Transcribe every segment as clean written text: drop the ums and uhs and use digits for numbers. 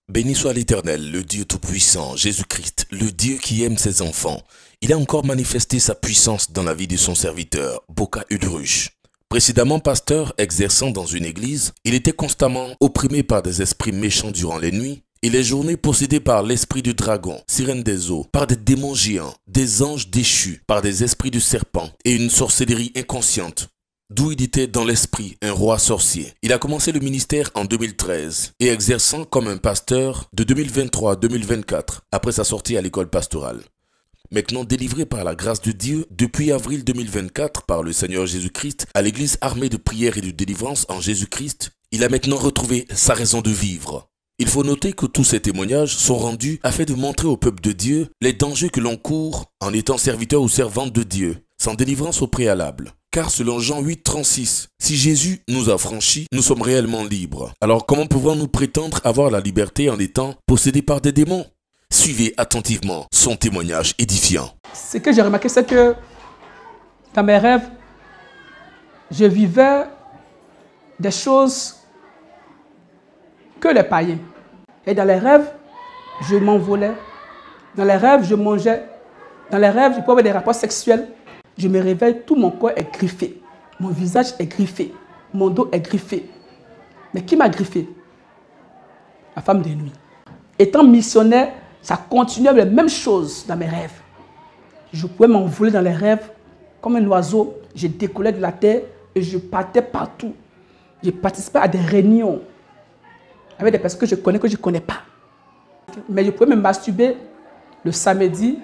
Béni soit l'Éternel, le Dieu Tout-Puissant, Jésus-Christ, le Dieu qui aime ses enfants. Il a encore manifesté sa puissance dans la vie de son serviteur, Boka Ulruch. Précédemment pasteur exerçant dans une église, il était constamment opprimé par des esprits méchants durant les nuits et les journées, possédé par l'esprit du dragon, sirène des eaux, par des démons géants, des anges déchus, par des esprits du serpent et une sorcellerie inconsciente. D'où il était dans l'esprit un roi sorcier. Il a commencé le ministère en 2013 et exerçant comme un pasteur de 2023 à 2024 après sa sortie à l'école pastorale. Maintenant délivré par la grâce de Dieu depuis avril 2024 par le Seigneur Jésus-Christ à l'église armée de prière et de délivrance en Jésus-Christ, il a maintenant retrouvé sa raison de vivre. Il faut noter que tous ces témoignages sont rendus afin de montrer au peuple de Dieu les dangers que l'on court en étant serviteur ou servante de Dieu, sans délivrance au préalable. Car selon Jean 8,36, si Jésus nous a franchis, nous sommes réellement libres. Alors comment pouvons-nous prétendre avoir la liberté en étant possédés par des démons? Suivez attentivement son témoignage édifiant. Ce que j'ai remarqué, c'est que dans mes rêves, je vivais des choses que les païens. Et dans les rêves, je m'envolais. Dans les rêves, je mangeais. Dans les rêves, je pouvais avoir des rapports sexuels. Je me réveille, tout mon corps est griffé. Mon visage est griffé. Mon dos est griffé. Mais qui m'a griffé? La femme de nuit. Étant missionnaire, ça continuait les mêmes choses dans mes rêves. Je pouvais m'envoler dans les rêves comme un oiseau. Je décollais de la terre et je partais partout. Je participais à des réunions avec des personnes que je ne connais pas. Mais je pouvais me masturber le samedi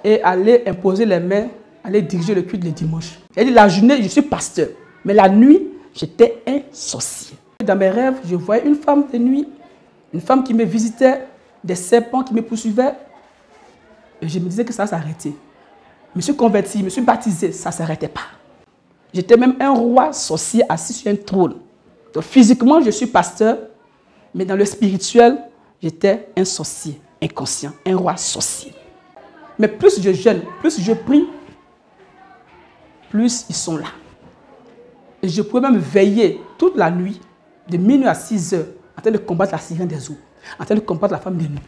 et aller imposer les mains, aller diriger le culte le dimanche. Et la journée, je suis pasteur. Mais la nuit, j'étais un sorcier. Dans mes rêves, je voyais une femme de nuit, une femme qui me visitait, des serpents qui me poursuivaient. Et je me disais que ça s'arrêtait. Je me suis converti, je me suis baptisé, ça ne s'arrêtait pas. J'étais même un roi sorcier assis sur un trône. Donc physiquement, je suis pasteur, mais dans le spirituel, j'étais un sorcier inconscient, un roi sorcier. Mais plus je jeûne, plus je prie, plus ils sont là. Et je pouvais même veiller toute la nuit, de minuit à 6 heures, en train de combattre la sirène des eaux, en train de combattre la femme de nuit.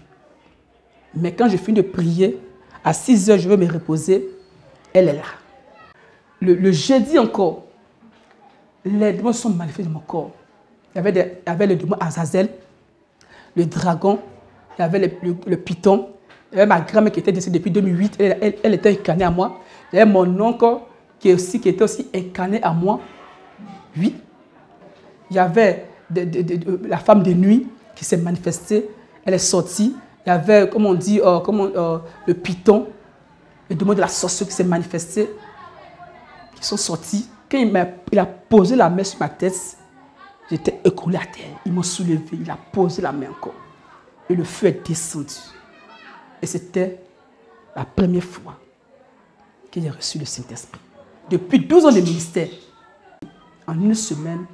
Mais quand je finis de prier, à 6 heures, je veux me reposer, elle est là. Le jeudi encore, les démons sont manifestés dans mon corps. Il y avait le démon Azazel, le dragon, il y avait le python, il y avait ma grand-mère qui était décédée depuis 2008, elle était incarnée à moi. Il y avait mon oncle qui était aussi incarné à moi. Oui. Il y avait la femme de nuit qui s'est manifestée, elle est sortie. Il y avait, comme on dit, le python, le démon de la sorcellerie qui s'est manifesté, qui sont sortis. Quand il a posé la main sur ma tête, j'étais écroulé à terre. Il m'a soulevé, il a posé la main encore. Et le feu est descendu. Et c'était la première fois que j'ai reçu le Saint-Esprit. Depuis 12 ans de ministère, en une semaine,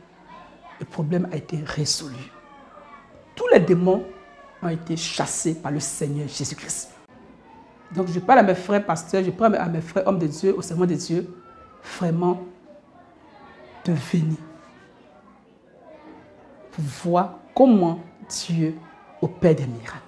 le problème a été résolu. Tous les démons ont été chassés par le Seigneur Jésus-Christ. Donc je parle à mes frères pasteurs, je parle à mes frères hommes de Dieu, au serment de Dieu, vraiment de venir pour voir comment Dieu opère des miracles.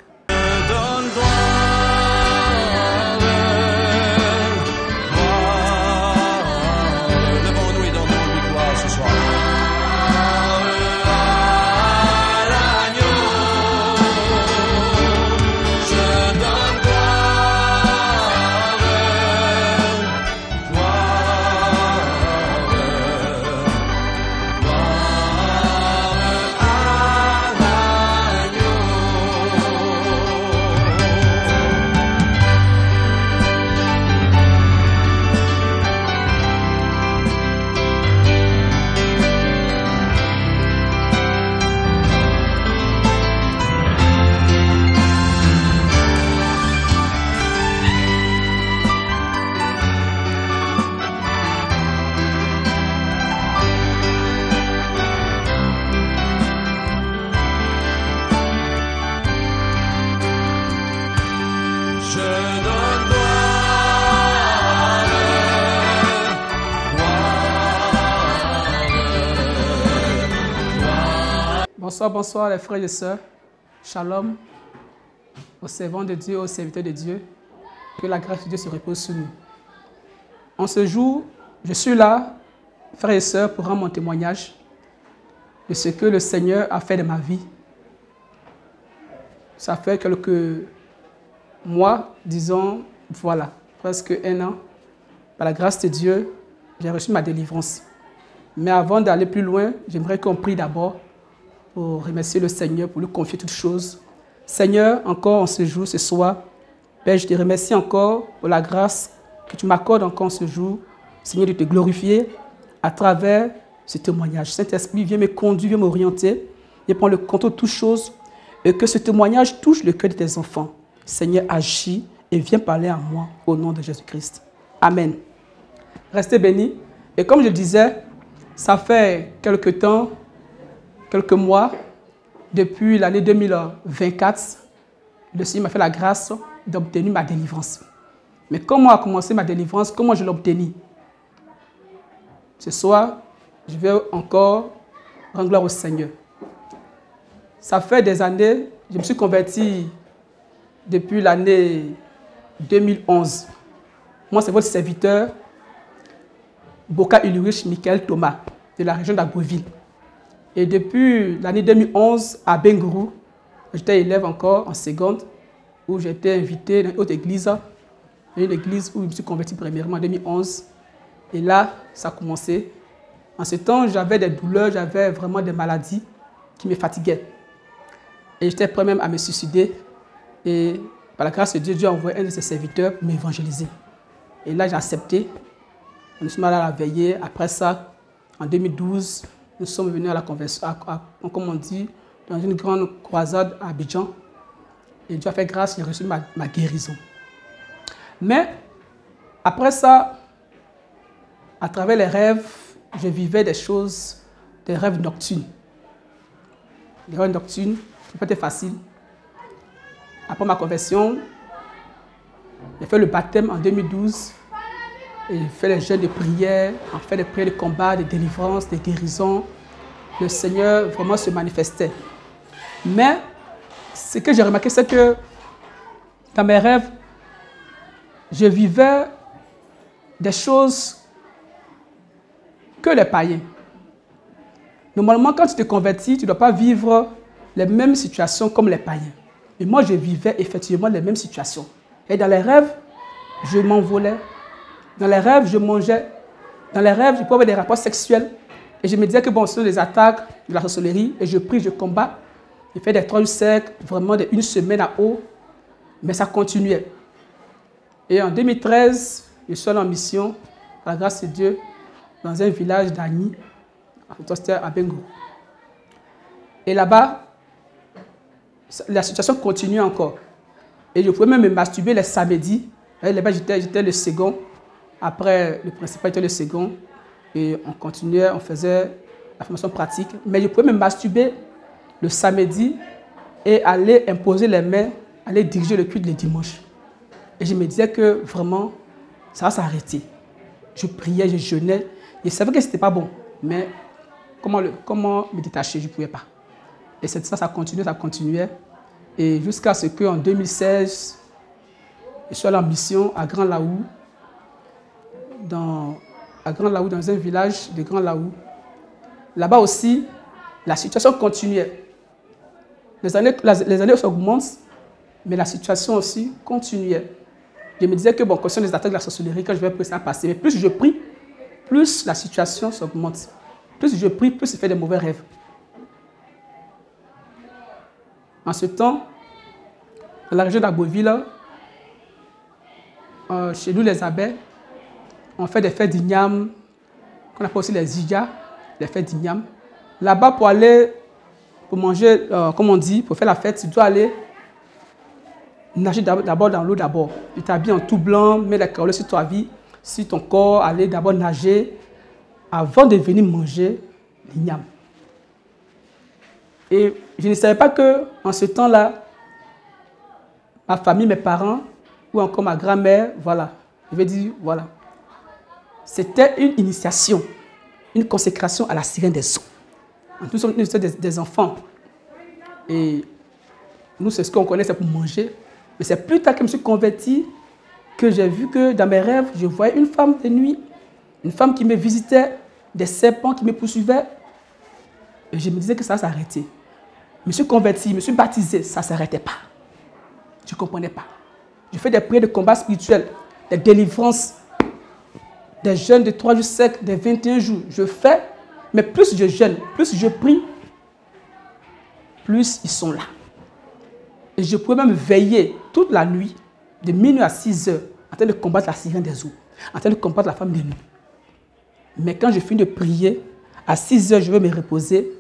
Bonsoir les frères et sœurs. Shalom aux servants de Dieu, aux serviteurs de Dieu. Que la grâce de Dieu se repose sur nous. En ce jour, je suis là, frères et sœurs, pour rendre mon témoignage de ce que le Seigneur a fait de ma vie. Ça fait quelques mois, disons, voilà, presque 1 an. Par la grâce de Dieu, j'ai reçu ma délivrance. Mais avant d'aller plus loin, j'aimerais qu'on prie d'abord pour remercier le Seigneur, pour lui confier toutes choses. Seigneur, encore en ce jour, ce soir, Père, je te remercie encore pour la grâce que tu m'accordes encore en ce jour. Seigneur, de te glorifier à travers ce témoignage. Saint-Esprit, viens me conduire, viens m'orienter, viens prendre le contrôle de toutes choses et que ce témoignage touche le cœur de tes enfants. Seigneur, agis et viens parler à moi au nom de Jésus-Christ. Amen. Restez bénis. Et comme je disais, ça fait quelques temps, quelques mois, depuis l'année 2024, le Seigneur m'a fait la grâce d'obtenir ma délivrance. Mais comment a commencé ma délivrance? Comment je l'ai obtenue? Ce soir, je vais encore rendre gloire au Seigneur. Ça fait des années, je me suis converti depuis l'année 2011. Moi, c'est votre serviteur, Boka Ulrich Michael Thomas, de la région d'Agboville. Et depuis l'année 2011, à Bengourou, j'étais élève encore en seconde, où j'étais invité dans une autre église, une église où je me suis converti premièrement en 2011. Et là, ça a commencé. En ce temps, j'avais des douleurs, j'avais vraiment des maladies qui me fatiguaient. Et j'étais prêt même à me suicider. Et par la grâce de Dieu, Dieu a envoyé un de ses serviteurs pour m'évangéliser. Et là, j'ai accepté. On est allé à la veillée. Après ça, en 2012, nous sommes venus à la conversion, comme on dit, dans une grande croisade à Abidjan. Et Dieu a fait grâce, j'ai reçu ma guérison. Mais après ça, à travers les rêves, je vivais des choses, des rêves nocturnes. Les rêves nocturnes, ce n'était pas facile. Après ma conversion, j'ai fait le baptême en 2012. Et j'ai fait les jeûnes de prière, en fait des prières de combat, de délivrance, de guérison. Le Seigneur vraiment se manifestait. Mais ce que j'ai remarqué, c'est que dans mes rêves, je vivais des choses que les païens. Normalement, quand tu te convertis, tu ne dois pas vivre les mêmes situations comme les païens. Et moi, je vivais effectivement les mêmes situations. Et dans les rêves, je m'envolais. Dans les rêves, je mangeais. Dans les rêves, je pouvais avoir des rapports sexuels. Et je me disais que bon, ce sont des attaques de la sorcellerie. Et je prie, je combats. J'ai fait des 3 secs, vraiment une semaine à eau. Mais ça continuait. Et en 2013, je suis allé en mission, par la grâce de Dieu, dans un village d'Agni, à Bengo. Et là-bas, la situation continue encore. Et je pouvais même me masturber les samedis. Là-bas, j'étais le second. Après, le principal était le second. Et on continuait, on faisait la formation pratique. Mais je pouvais me masturber le samedi et aller imposer les mains, aller diriger le culte le dimanche. Et je me disais que vraiment, ça va s'arrêter. Je priais, je jeûnais. Je savais que ce n'était pas bon. Mais comment me détacher? Je ne pouvais pas. Et ça continuait. Et jusqu'à ce qu'en 2016, je sois allé en mission à Grand Laou, dans un village de Grand Laou. Là-bas aussi, la situation continuait. Les années s'augmentent, mais la situation aussi continuait. Je me disais que, bon, concernant les attaques de la sorcellerie, quand je vais prier, ça va passer. Mais plus je prie, plus la situation s'augmente. Plus je prie, plus je fais des mauvais rêves. En ce temps, dans la région d'Agboville, chez nous, les abbés, on fait des fêtes d'igname, qu'on appelle aussi les zidja, les fêtes d'igname. Là-bas, pour manger, comme on dit, pour faire la fête, tu dois aller nager d'abord dans l'eau d'abord. Tu t'habilles en tout blanc, mets la carotte sur ta vie, sur ton corps, aller d'abord nager avant de venir manger l'igname. Et je ne savais pas qu'en ce temps-là, ma famille, mes parents, ou encore ma grand-mère, voilà, je vais dire, voilà. C'était une initiation, une consécration à la sirène des eaux. Nous sommes des enfants. Et Nous, c'est ce qu'on connaît, c'est pour manger. Mais c'est plus tard que je me suis converti que j'ai vu que dans mes rêves, je voyais une femme de nuit, une femme qui me visitait, des serpents qui me poursuivaient. Et je me disais que ça s'arrêtait. Je me suis converti, je me suis baptisé, ça ne s'arrêtait pas. Je ne comprenais pas. Je fais des prières de combat spirituel, des délivrances, des jeûnes de 3 jours secs, des 21 jours. Je fais, mais plus je jeûne, plus je prie, plus ils sont là. Et je pouvais même veiller toute la nuit, de minuit à 6 heures, en train de combattre la sirène des eaux, en train de combattre la femme des nuits. Mais quand je finis de prier, à 6 heures, je vais me reposer,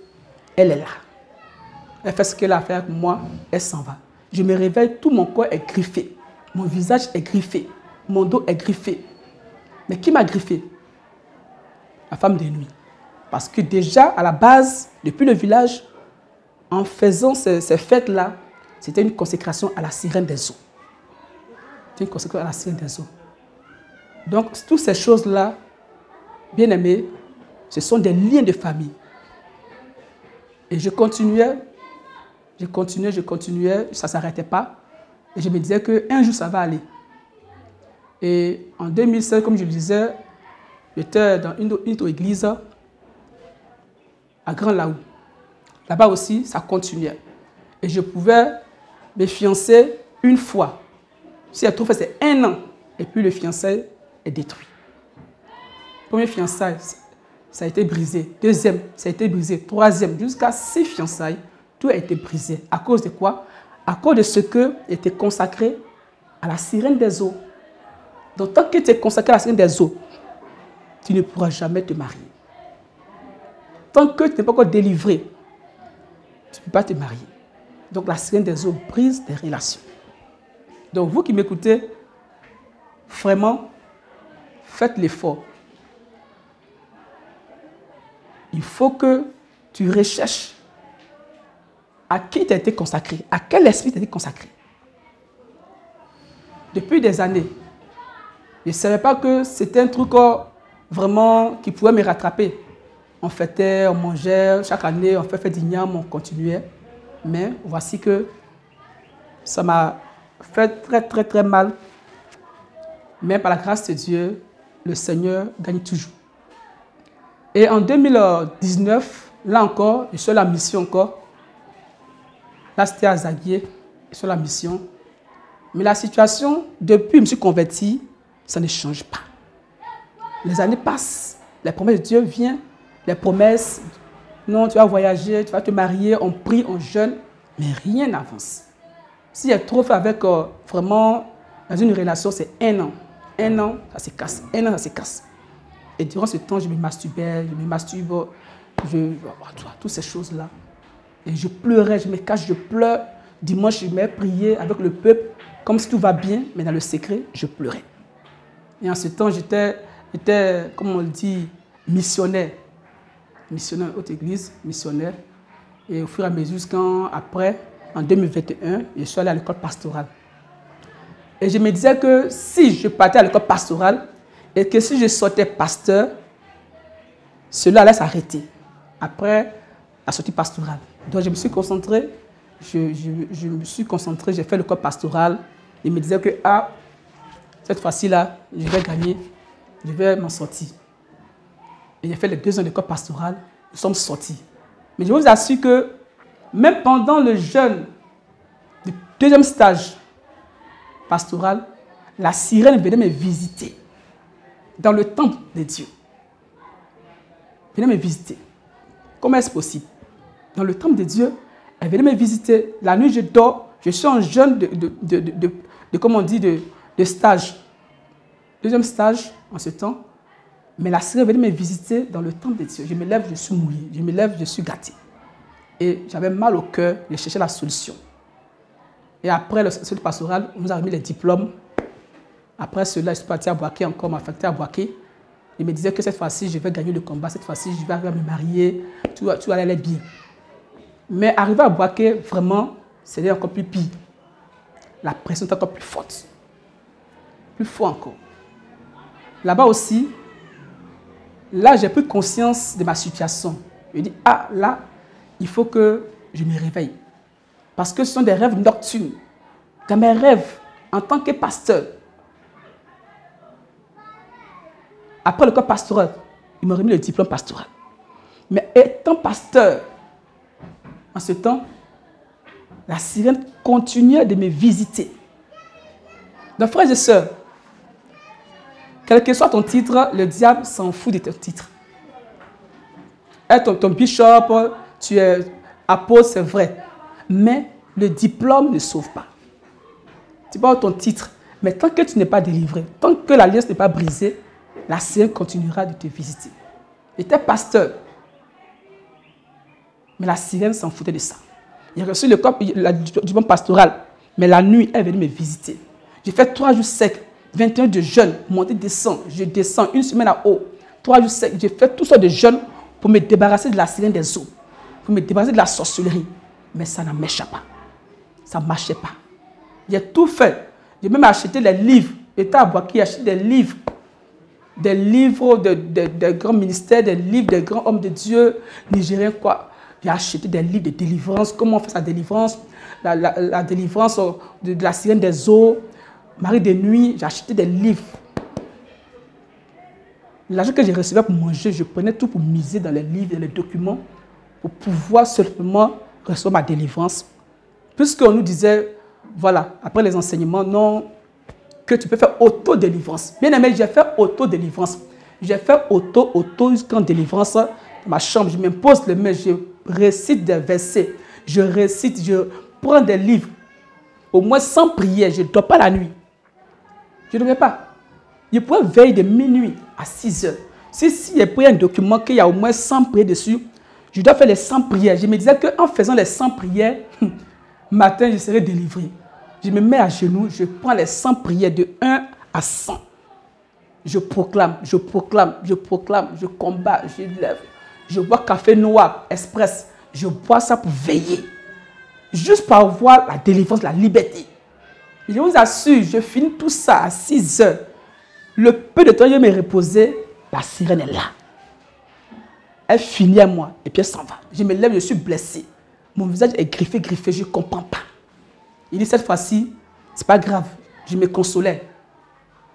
elle est là. Elle fait ce qu'elle a à faire avec moi, elle s'en va. Je me réveille, tout mon corps est griffé. Mon visage est griffé. Mon dos est griffé. Mais qui m'a griffé? La femme de nuit. Parce que déjà, à la base, depuis le village, en faisant ces fêtes-là, c'était une consécration à la sirène des eaux. C'était une consécration à la sirène des eaux. Donc, toutes ces choses-là, bien aimés, ce sont des liens de famille. Et je continuais, ça ne s'arrêtait pas. Et je me disais qu'un jour, ça va aller. Et en 2016, comme je le disais, j'étais dans une autre église à Grand Laou. Là-bas aussi, ça continuait. Et je pouvais me fiancer une fois. Si elle trouve, c'est 1 an. Et puis le fiançailles est détruit. Premier fiançailles, ça a été brisé. Deuxième, ça a été brisé. Troisième, jusqu'à 6 fiançailles, tout a été brisé. À cause de quoi? À cause de ce que était consacré à la sirène des eaux. Donc, tant que tu es consacré à la sirène des eaux, tu ne pourras jamais te marier. Tant que tu n'es pas encore délivré, tu ne peux pas te marier. Donc, la sirène des eaux brise des relations. Donc, vous qui m'écoutez, vraiment, faites l'effort. Il faut que tu recherches à qui tu as été consacré, à quel esprit tu as été consacré. Depuis des années, je ne savais pas que c'était un truc vraiment qui pouvait me rattraper. On fêtait, on mangeait, chaque année on fait d'igname, on continuait. Mais voici que ça m'a fait très mal. Mais par la grâce de Dieu, le Seigneur gagne toujours. Et en 2019, là encore, je suis à la mission encore. Là, c'était à Zaguier, je suis à la mission. Mais la situation, depuis que je me suis converti, ça ne change pas. Les années passent, les promesses de Dieu viennent, les promesses, non, tu vas voyager, tu vas te marier, on prie, on jeûne, mais rien n'avance. S'il y a trop fait avec vraiment, dans une relation, c'est 1 an. 1 an, ça se casse. 1 an, ça se casse. Et durant ce temps, je me masturbais, toutes ces choses-là. Et je pleurais, je me cache, je pleure. Dimanche, je me priais avec le peuple, comme si tout va bien, mais dans le secret, je pleurais. Et en ce temps, j'étais, comme on le dit, missionnaire. Missionnaire, haute église, missionnaire. Et au fur et à mesure, après, en 2021, je suis allé à l'école pastorale. Et je me disais que si je partais à l'école pastorale, et que si je sortais pasteur, cela allait s'arrêter. Après la sortie pastorale. Donc je me suis concentré, j'ai fait l'école pastorale. Il me disait que cette fois-ci-là, je vais gagner, je vais m'en sortir. Et j'ai fait les 2 ans d'école pastorale, nous sommes sortis. Mais je vous assure que même pendant le jeûne du 2e stage pastoral, la sirène venait me visiter dans le temple de Dieu. Elle venait me visiter. Comment est-ce possible? Dans le temple de Dieu, elle venait me visiter. La nuit, je dors, je suis en jeûne de stage. 2e stage en ce temps. Mais la sirène venait me visiter dans le temple de Dieu. Je me lève, je suis mouillé. Je me lève, je suis gâté. Et j'avais mal au cœur, je cherchais la solution. Et après le centre pastoral, on nous a remis les diplômes. Après cela, je suis parti à Boaké encore, m'affecté à Boaké. Il me disait que cette fois-ci, je vais gagner le combat. Cette fois-ci, je vais arriver à me marier. Tout allait aller bien. Mais arrivé à Boaké, vraiment, c'était encore plus pire. La pression était encore plus forte. Plus fort encore. Là-bas aussi, là, j'ai pris conscience de ma situation. Je me dis, là, il faut que je me réveille. Parce que ce sont des rêves nocturnes. Dans mes rêves, en tant que pasteur, après le corps pastoral, il m'a remis le diplôme pastoral. Mais étant pasteur, en ce temps, la sirène continuait de me visiter. Donc, frères et sœurs, quel que soit ton titre, le diable s'en fout de ton titre. Ton bishop, tu es apôtre, c'est vrai. Mais le diplôme ne sauve pas. Tu peux avoir ton titre, mais tant que tu n'es pas délivré, tant que l'alliance n'est pas brisée, la sirène continuera de te visiter. J'étais pasteur, mais la sirène s'en foutait de ça. J'ai reçu le diplôme pastoral, mais la nuit, elle est venue me visiter. J'ai fait 3 jours secs, 21 de jeûne, monter, descendre. Je descends une semaine à haut, 3 jours secs. J'ai fait tout ça de jeûne pour me débarrasser de la sirène des eaux, pour me débarrasser de la sorcellerie. Mais ça ne marchait pas. Ça ne marchait pas. J'ai tout fait. J'ai même acheté les livres. J'étais à Boaki, j'ai acheté des livres de grands ministères, des livres des grands hommes de Dieu, nigériens, quoi. J'ai acheté des livres de délivrance, comment on fait sa délivrance, la délivrance de la sirène des eaux, Marie de nuit, j'ai acheté des livres. L'argent que j'ai reçu pour manger, je prenais tout pour miser dans les livres et les documents pour pouvoir seulement recevoir ma délivrance. Puisqu'on nous disait, voilà, après les enseignements, non, que tu peux faire auto-délivrance. Bien aimé, j'ai fait auto-délivrance. J'ai fait auto-délivrance dans ma chambre. Je m'impose les mains, je récite des versets. Je récite, je prends des livres. Au moins sans prière, je ne dors pas la nuit. Je ne dors pas. Je pourrais veiller de minuit à 6 heures. Si j'ai pris un document qu'il y a au moins 100 prières dessus, je dois faire les 100 prières. Je me disais qu'en faisant les 100 prières, matin, je serai délivré. Je me mets à genoux, je prends les 100 prières de 1 à 100. Je proclame, je proclame, je proclame, je combats, je lève. Je bois café noir, express. Je bois ça pour veiller. Juste pour avoir la délivrance, la liberté. Je vous assure, je finis tout ça à 6 heures. Le peu de temps que je me reposer, la sirène est là. Elle finit à moi et puis elle s'en va. Je me lève, je suis blessé. Mon visage est griffé, je ne comprends pas. Il dit cette fois-ci, c'est pas grave, je me consolais.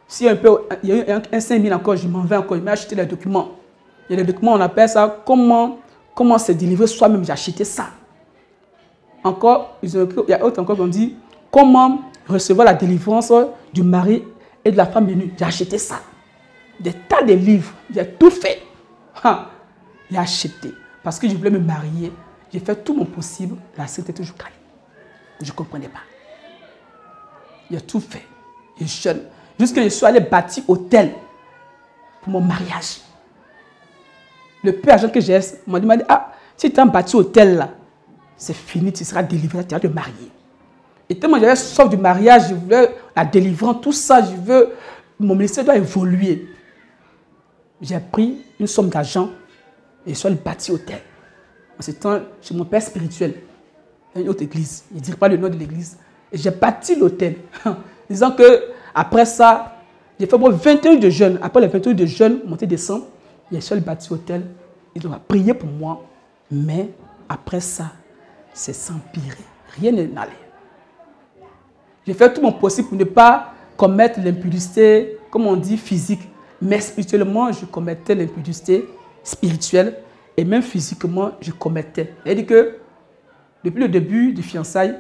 Si il y a eu un 5 000 encore, je m'en vais encore, il m'a acheté les documents. Il y a des documents, on appelle ça comment se délivrer soi-même, j'ai acheté ça. Encore, il y a autre encore qui ont dit comment recevoir la délivrance du mari et de la femme nue. J'ai acheté ça. Des tas de livres, j'ai tout fait. J'ai acheté. Parce que je voulais me marier, j'ai fait tout mon possible, la sirène était toujours calée. Je ne comprenais pas. J'ai tout fait. Je jeûne. Jusqu'à je suis allé bâtir hôtel pour mon mariage. Le peu d'argent que j'ai m'a dit, si tu as bâti hôtel là, c'est fini, tu seras délivré, tu vas te marier. Et tellement j'avais soif du mariage, je voulais la délivrance, tout ça, mon ministère doit évoluer. J'ai pris une somme d'argent et je suis allé bâtir hôtel. En ce temps, chez mon père spirituel, une autre église, il ne dirait pas le nom de l'église. Et j'ai bâti l'hôtel. Disant que après ça, j'ai fait 21 de jeûne. Après les 21 de jeûne, monter, descendre, j'ai seul bâti l'hôtel. Ils ont prié pour moi. Mais après ça, c'est s'empirer. Rien n'est allé. J'ai fait tout mon possible pour ne pas commettre l'impudicité, comme on dit, physique. Mais spirituellement, je commettais l'impudicité spirituelle. Et même physiquement, je commettais. C'est-à-dire que depuis le début du fiançailles,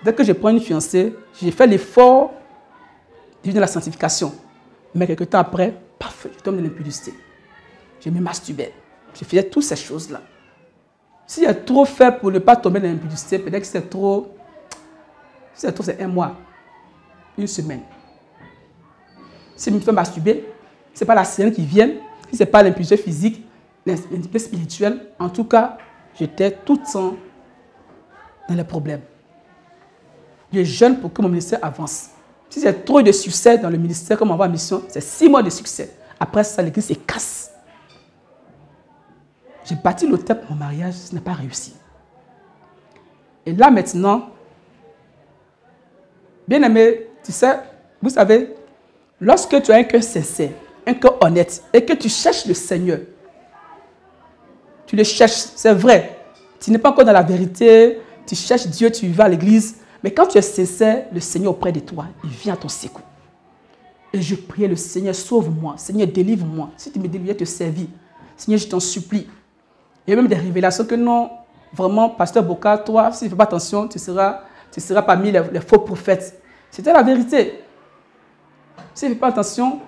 dès que je prends une fiancée, j'ai fait l'effort de vivre dans la sanctification. Mais quelques temps après, paf, je tombe dans l'impudicité. Je me masturbais. Je faisais toutes ces choses-là. Si j'ai trop fait pour ne pas tomber dans l'impudicité, peut-être que c'est trop. Si c'est trop, c'est 1 mois, 1 semaine. Si je me fais masturber, ce n'est pas la sirène qui vient, si ce n'est pas l'impudicité physique, l'impudicité spirituelle, en tout cas, j'étais tout le temps dans les problèmes. Je jeûne pour que mon ministère avance. Si j'ai trop de succès dans le ministère, comme on va en mission, c'est 6 mois de succès. Après ça, l'église se casse. J'ai bâti l'hôtel pour mon mariage, ça n'a pas réussi. Et là maintenant, bien aimé, tu sais, vous savez, lorsque tu as un cœur sincère, un cœur honnête, et que tu cherches le Seigneur, tu le cherches, c'est vrai. Tu n'es pas encore dans la vérité, tu cherches Dieu, tu vas à l'église, mais quand tu es sincère, le Seigneur auprès de toi, il vient à ton secours. Et je priais le Seigneur, sauve-moi, Seigneur, délivre-moi. Si tu me délivres, je te servir. Seigneur, je t'en supplie. Il y a même des révélations que non, vraiment, pasteur Boka, toi, si tu ne fais pas attention, tu seras parmi les faux prophètes. C'était la vérité. Si tu ne fais pas attention,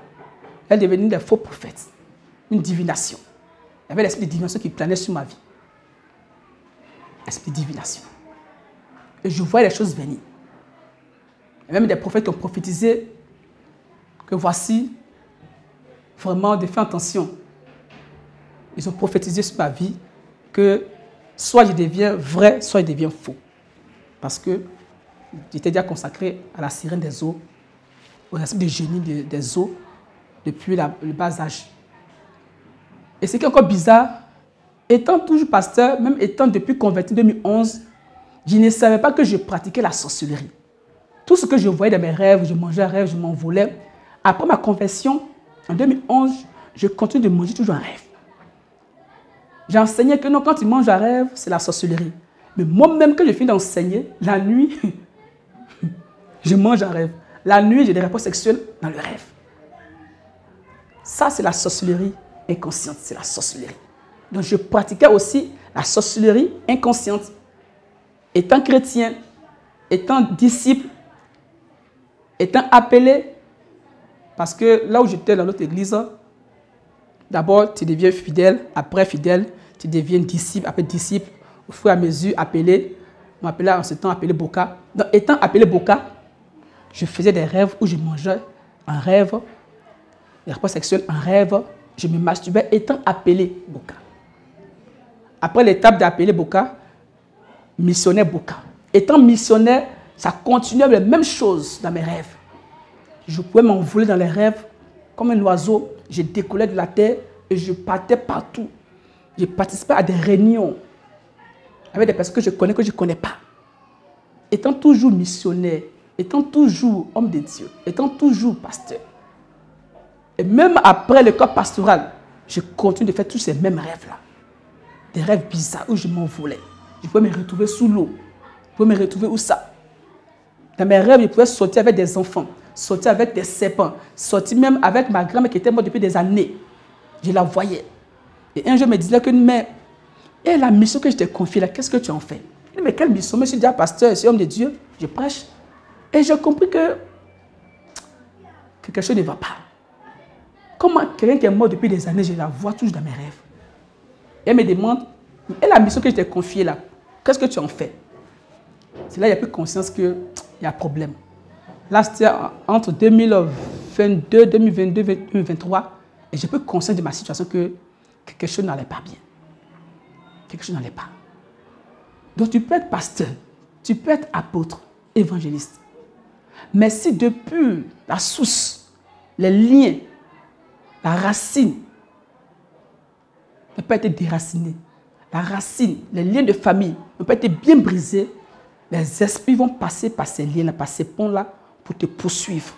elle est devenue des faux prophètes. Une divination. Il y avait l'esprit de divination qui planait sur ma vie. Esprit de divination. Et je voyais les choses venir. Il y a même des prophètes qui ont prophétisé que voici, vraiment, de faire attention. Ils ont prophétisé sur ma vie que soit je deviens vrai, soit je deviens faux. Parce que j'étais déjà consacré à la sirène des eaux, au esprit de génie des eaux, depuis le bas âge. Et ce qui est encore bizarre, étant toujours pasteur, même étant depuis converti en 2011, je ne savais pas que je pratiquais la sorcellerie. Tout ce que je voyais dans mes rêves, je mangeais un rêve, je m'envolais. Après ma conversion, en 2011, je continue de manger toujours un rêve. J'ai enseigné que non, quand tu manges un rêve, c'est la sorcellerie. Mais moi-même, quand je finis d'enseigner, la nuit, je mange un rêve. La nuit, j'ai des rapports sexuels dans le rêve. Ça, c'est la sorcellerie inconsciente. C'est la sorcellerie. Donc, je pratiquais aussi la sorcellerie inconsciente. Étant chrétien, étant disciple, étant appelé, parce que là où j'étais dans notre église, d'abord, tu deviens fidèle, après fidèle, tu deviens disciple, après disciple, au fur et à mesure, appelé. On m'appelait en ce temps appelé Boka. Donc, étant appelé Boka, je faisais des rêves où je mangeais un rêve, des rapports sexuels, un rêve, je me masturbais étant appelé Boka. Après l'étape d'appeler Boka, missionnaire Boka. Étant missionnaire, ça continuait les mêmes choses dans mes rêves. Je pouvais m'envoler dans les rêves comme un oiseau. Je décollais de la terre et je partais partout. Je participais à des réunions avec des personnes que je ne connais pas. Étant toujours missionnaire, étant toujours homme de Dieu, étant toujours pasteur. Et même après le corps pastoral, je continue de faire tous ces mêmes rêves-là. Des rêves bizarres où je m'envolais. Je pouvais me retrouver sous l'eau. Je pouvais me retrouver où ça? Dans mes rêves, je pouvais sortir avec des enfants, sortir avec des serpents, sortir même avec ma grand-mère qui était morte depuis des années. Je la voyais. Et un jour, je me disais que, mais, et la mission que je t'ai confiée là, qu'est-ce que tu en fais? Je dis, mais quelle mission? Je suis déjà pasteur, je suis homme de Dieu, je prêche. Et j'ai compris que quelque chose ne va pas. Comment quelqu'un qui est mort depuis des années, je la vois toujours dans mes rêves. Et elle me demande, et la mission que je t'ai confiée là, qu'est-ce que tu en fais? C'est là qu'il n'y a plus conscience qu'il y a un problème. Là, c'était entre 2022, 2022, 2023, et j'ai plus conscience de ma situation que quelque chose n'allait pas bien. Quelque chose n'allait pas. Donc tu peux être pasteur, tu peux être apôtre, évangéliste. Mais si depuis la source, les liens, la racine n'a pas été déracinée, la racine, les liens de famille n'ont pas été bien brisés, les esprits vont passer par ces liens-là, par ces ponts-là, pour te poursuivre.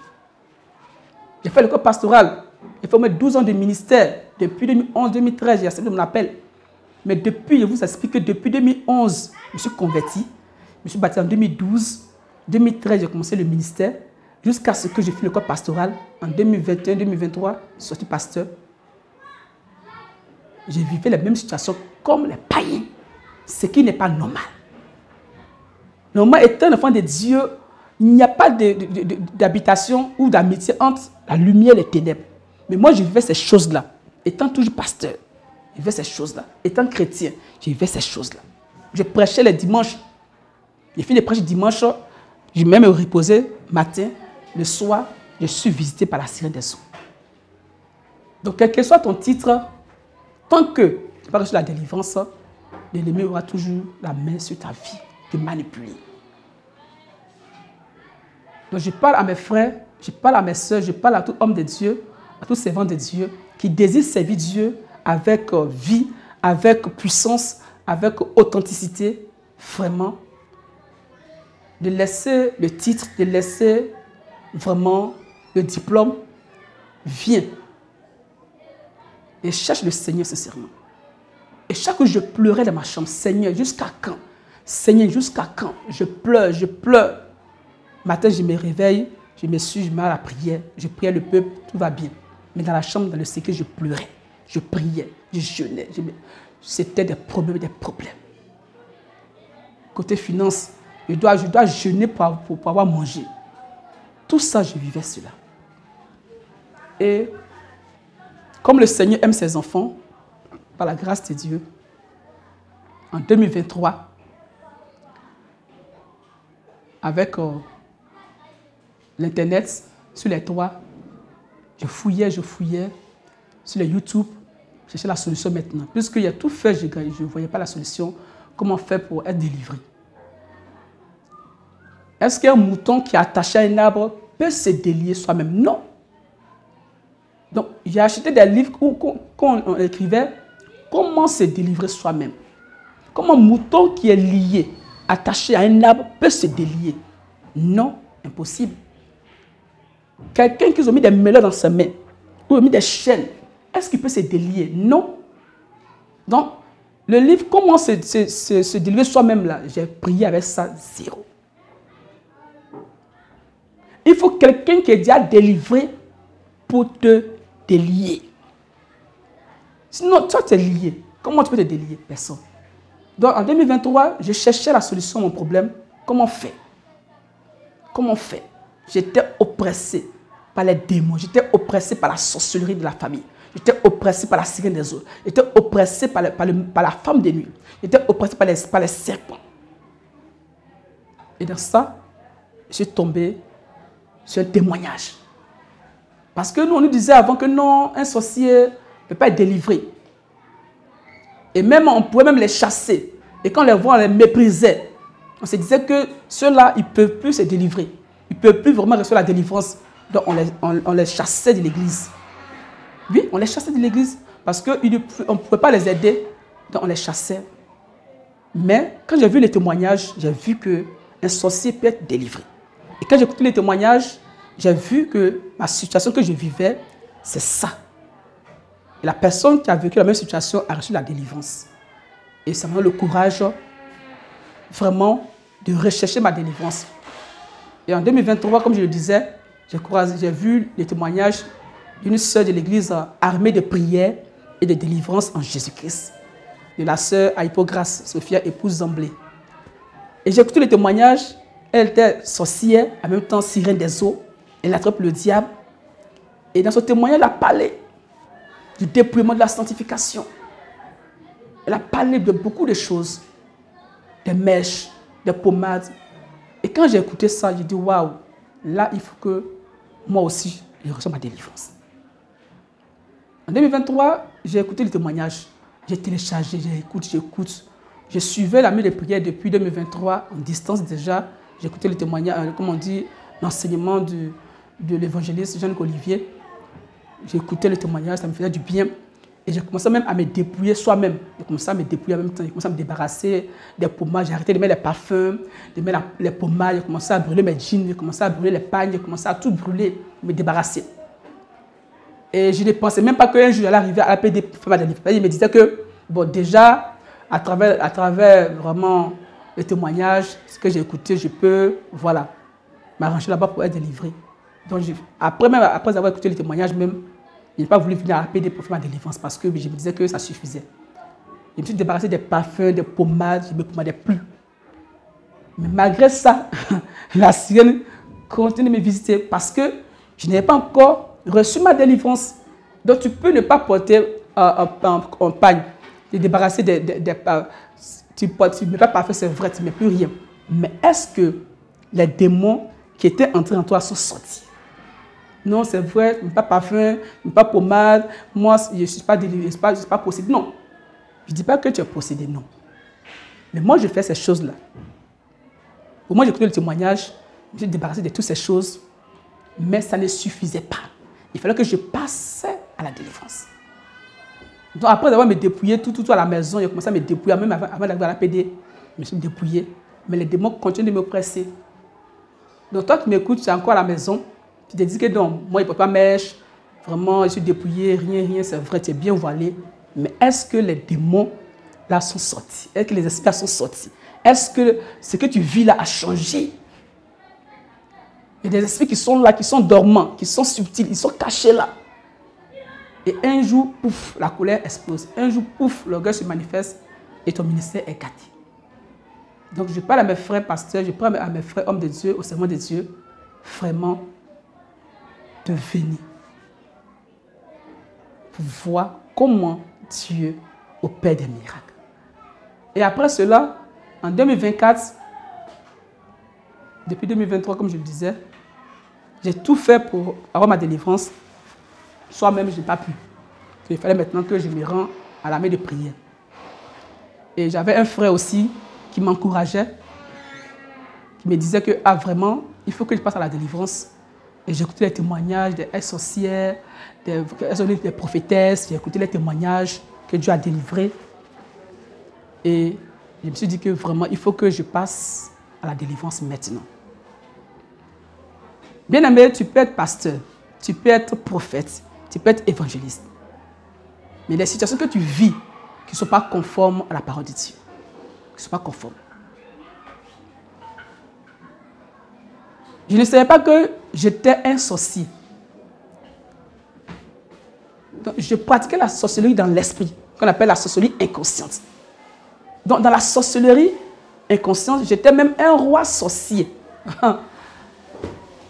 J'ai fait le corps pastoral. J'ai fait au moins 12 ans de ministère. Depuis 2011-2013, j'ai accepté mon appel. Mais depuis, je vous explique que depuis 2011, je me suis converti. Je me suis baptisé en 2012. 2013, j'ai commencé le ministère. Jusqu'à ce que j'ai fait le corps pastoral. En 2021-2023, je suis sorti pasteur. J'ai vécu les mêmes situations comme les païens. Ce qui n'est pas normal. Normalement, étant un enfant de Dieu, il n'y a pas d'habitation ou d'amitié entre la lumière et les ténèbres. Mais moi, je vivais ces choses-là. Étant toujours pasteur, je vivais ces choses-là. Étant chrétien, je vivais ces choses-là. Je prêchais les dimanches. J'ai fini de prêcher dimanche. Je même me reposais matin, le soir, je suis visité par la sirène des eaux. Donc, quel que soit ton titre, tant que tu n'as pas reçu la délivrance, l'ennemi aura toujours la main sur ta vie, te manipuler. Donc, je parle à mes frères, je parle à mes soeurs, je parle à tout homme de Dieu, à tout servant de Dieu, qui désire servir Dieu avec vie, avec puissance, avec authenticité, vraiment. De laisser le titre, de laisser vraiment le diplôme, viens. Et cherche le Seigneur sincèrement. Et chaque jour, je pleurais dans ma chambre, Seigneur, jusqu'à quand? Seigneur, jusqu'à quand? Je pleure, je pleure. Matin, je me réveille, je me suis, je me mets à la prière, je priais le peuple, tout va bien. Mais dans la chambre, dans le secret, je pleurais, je priais, je jeûnais. C'était des problèmes, des problèmes. Côté finance, je dois jeûner pour pouvoir manger. Tout ça, je vivais cela. Et comme le Seigneur aime ses enfants, par la grâce de Dieu, en 2023, avec l'Internet, sur les toits, je fouillais sur les YouTube, je cherchais la solution maintenant. Puisqu'il y a tout fait, je ne voyais pas la solution. Comment faire pour être délivré? Est-ce qu'un mouton qui est attaché à un arbre peut se délier soi-même? Non. Donc, j'ai acheté des livres où on écrivait comment se délivrer soi-même. Comment un mouton qui est lié, attaché à un arbre, peut se délier? Non, impossible. Quelqu'un qui a mis des mélons dans sa main, ou a mis des chaînes, est-ce qu'il peut se délier? Non. Donc, le livre comment se délivrer soi-même là, j'ai prié avec ça, zéro. Il faut quelqu'un qui est déjà délivré pour te délier. Sinon, toi, tu es lié. Comment tu peux te délier? Personne. Donc, en 2023, je cherchais la solution à mon problème. Comment faire? Comment faire? J'étais oppressé par les démons. J'étais oppressé par la sorcellerie de la famille. J'étais oppressé par la sirène des eaux. J'étais oppressé par la femme des nuits. J'étais oppressé par les serpents. Et dans ça, je suis tombé sur un témoignage. Parce que nous, on nous disait avant que non, un sorcier ne peut pas être délivré. Et même, on pouvait même les chasser. Et quand on les voit, on les méprisait. On se disait que ceux-là, ils ne peuvent plus se délivrer. Ils ne peuvent plus vraiment recevoir la délivrance. Donc, on les chassait de l'église. Oui, on les chassait de l'église. Parce qu'on ne pouvait pas les aider. Donc, on les chassait. Mais quand j'ai vu les témoignages, j'ai vu qu'un sorcier peut être délivré. Et quand j'ai écouté les témoignages, j'ai vu que ma situation que je vivais, c'est ça. Et la personne qui a vécu la même situation a reçu la délivrance. Et ça m'a donné le courage vraiment de rechercher ma délivrance. Et en 2023, comme je le disais, j'ai vu les témoignages d'une sœur de l'église armée de prières et de délivrance en Jésus-Christ. De la sœur à Hippocrate, Sophia, épouse Zamblé. Et j'ai écouté les témoignages. Elle était sorcière, en même temps sirène des eaux. Elle attrape le diable. Et dans ce témoignage, elle a parlé du dépouillement de la sanctification. Elle a parlé de beaucoup de choses. Des mèches, des pommades. Et quand j'ai écouté ça, j'ai dit, waouh, là, il faut que moi aussi, je reçoive ma délivrance. En 2023, j'ai écouté le témoignage. J'ai téléchargé, j'écoute. Je suivais la mise de prière depuis 2023, en distance déjà. J'ai écouté le témoignage, comme on dit, l'enseignement de l'évangéliste Jean-Luc Olivier. J'ai écouté le témoignage, ça me faisait du bien. Et j'ai commencé même à me dépouiller soi-même. J'ai commencé à me dépouiller en même temps. J'ai commencé à me débarrasser des pommades. J'ai arrêté de mettre les parfums, de mettre les pommades. J'ai commencé à brûler mes jeans, j'ai commencé à brûler les pagnes, j'ai commencé à tout brûler, me débarrasser. Et je ne pensais même pas qu'un jour j'allais arriver à l'APD pour faire ma délivrance. Il me disait que, bon, déjà, à travers vraiment le témoignage, ce que j'ai écouté, je peux, voilà, m'arranger là-bas pour être délivré. Donc, après avoir écouté le témoignage même, je n'ai pas voulu venir à l'APD pour faire ma délivrance parce que je me disais que ça suffisait. Je me suis débarrassé des parfums, des pommades, je ne me pommadais plus. Mais malgré ça, la sirène continue de me visiter parce que je n'avais pas encore reçu ma délivrance. Donc, tu peux ne pas porter un pagne, te débarrasser tu ne mets pas parfum, c'est vrai, tu ne mets plus rien. Mais est-ce que les démons qui étaient entrés en toi sont sortis? Non, c'est vrai, je n'ai pas parfum, je n'ai pas pommade, moi, je ne suis pas délivré, je ne suis pas possédé. Non, je ne dis pas que tu es possédé, non. Mais moi, je fais ces choses-là. Pour moi, j'ai écouté le témoignage, je me suis débarrassé de toutes ces choses, mais ça ne suffisait pas. Il fallait que je passe à la délivrance. Donc, après avoir me dépouillé tout à la maison, j'ai commencé à me dépouiller, même avant d'arriver à la PD, je me suis dépouillé. Mais les démons continuent de me presser. Donc, toi qui m'écoutes, tu es encore à la maison, tu te dis que non, moi, il ne peut pas mèche, vraiment, je suis dépouillé, rien, c'est vrai, tu es bien voilé. Mais est-ce que les démons là sont sortis? Est-ce que les esprits sont sortis? Est-ce que ce que tu vis là a changé? Il y a des esprits qui sont là, qui sont dormants, qui sont subtils, ils sont cachés là. Et un jour, pouf, la colère explose. Un jour, pouf, l'orgueil se manifeste et ton ministère est gâté. Donc je parle à mes frères pasteurs, je parle à mes frères hommes de Dieu, au serment de Dieu, vraiment de venir pour voir comment Dieu opère des miracles. Et après cela, en 2024, depuis 2023, comme je le disais, j'ai tout fait pour avoir ma délivrance. Soi-même, je n'ai pas pu. Il fallait maintenant que je me rende à la main de prière. Et j'avais un frère aussi qui m'encourageait, qui me disait que vraiment, il faut que je passe à la délivrance. Et j'ai écouté les témoignages des sorcières, des prophétesses, j'ai écouté les témoignages que Dieu a délivrés. Et je me suis dit que vraiment, il faut que je passe à la délivrance maintenant. Bien-aimé, tu peux être pasteur, tu peux être prophète, tu peux être évangéliste. Mais les situations que tu vis qui ne sont pas conformes à la parole de Dieu, qui ne sont pas conformes. Je ne savais pas que j'étais un sorcier. Donc, je pratiquais la sorcellerie dans l'esprit, qu'on appelle la sorcellerie inconsciente. Donc, dans la sorcellerie inconsciente, j'étais même un roi sorcier.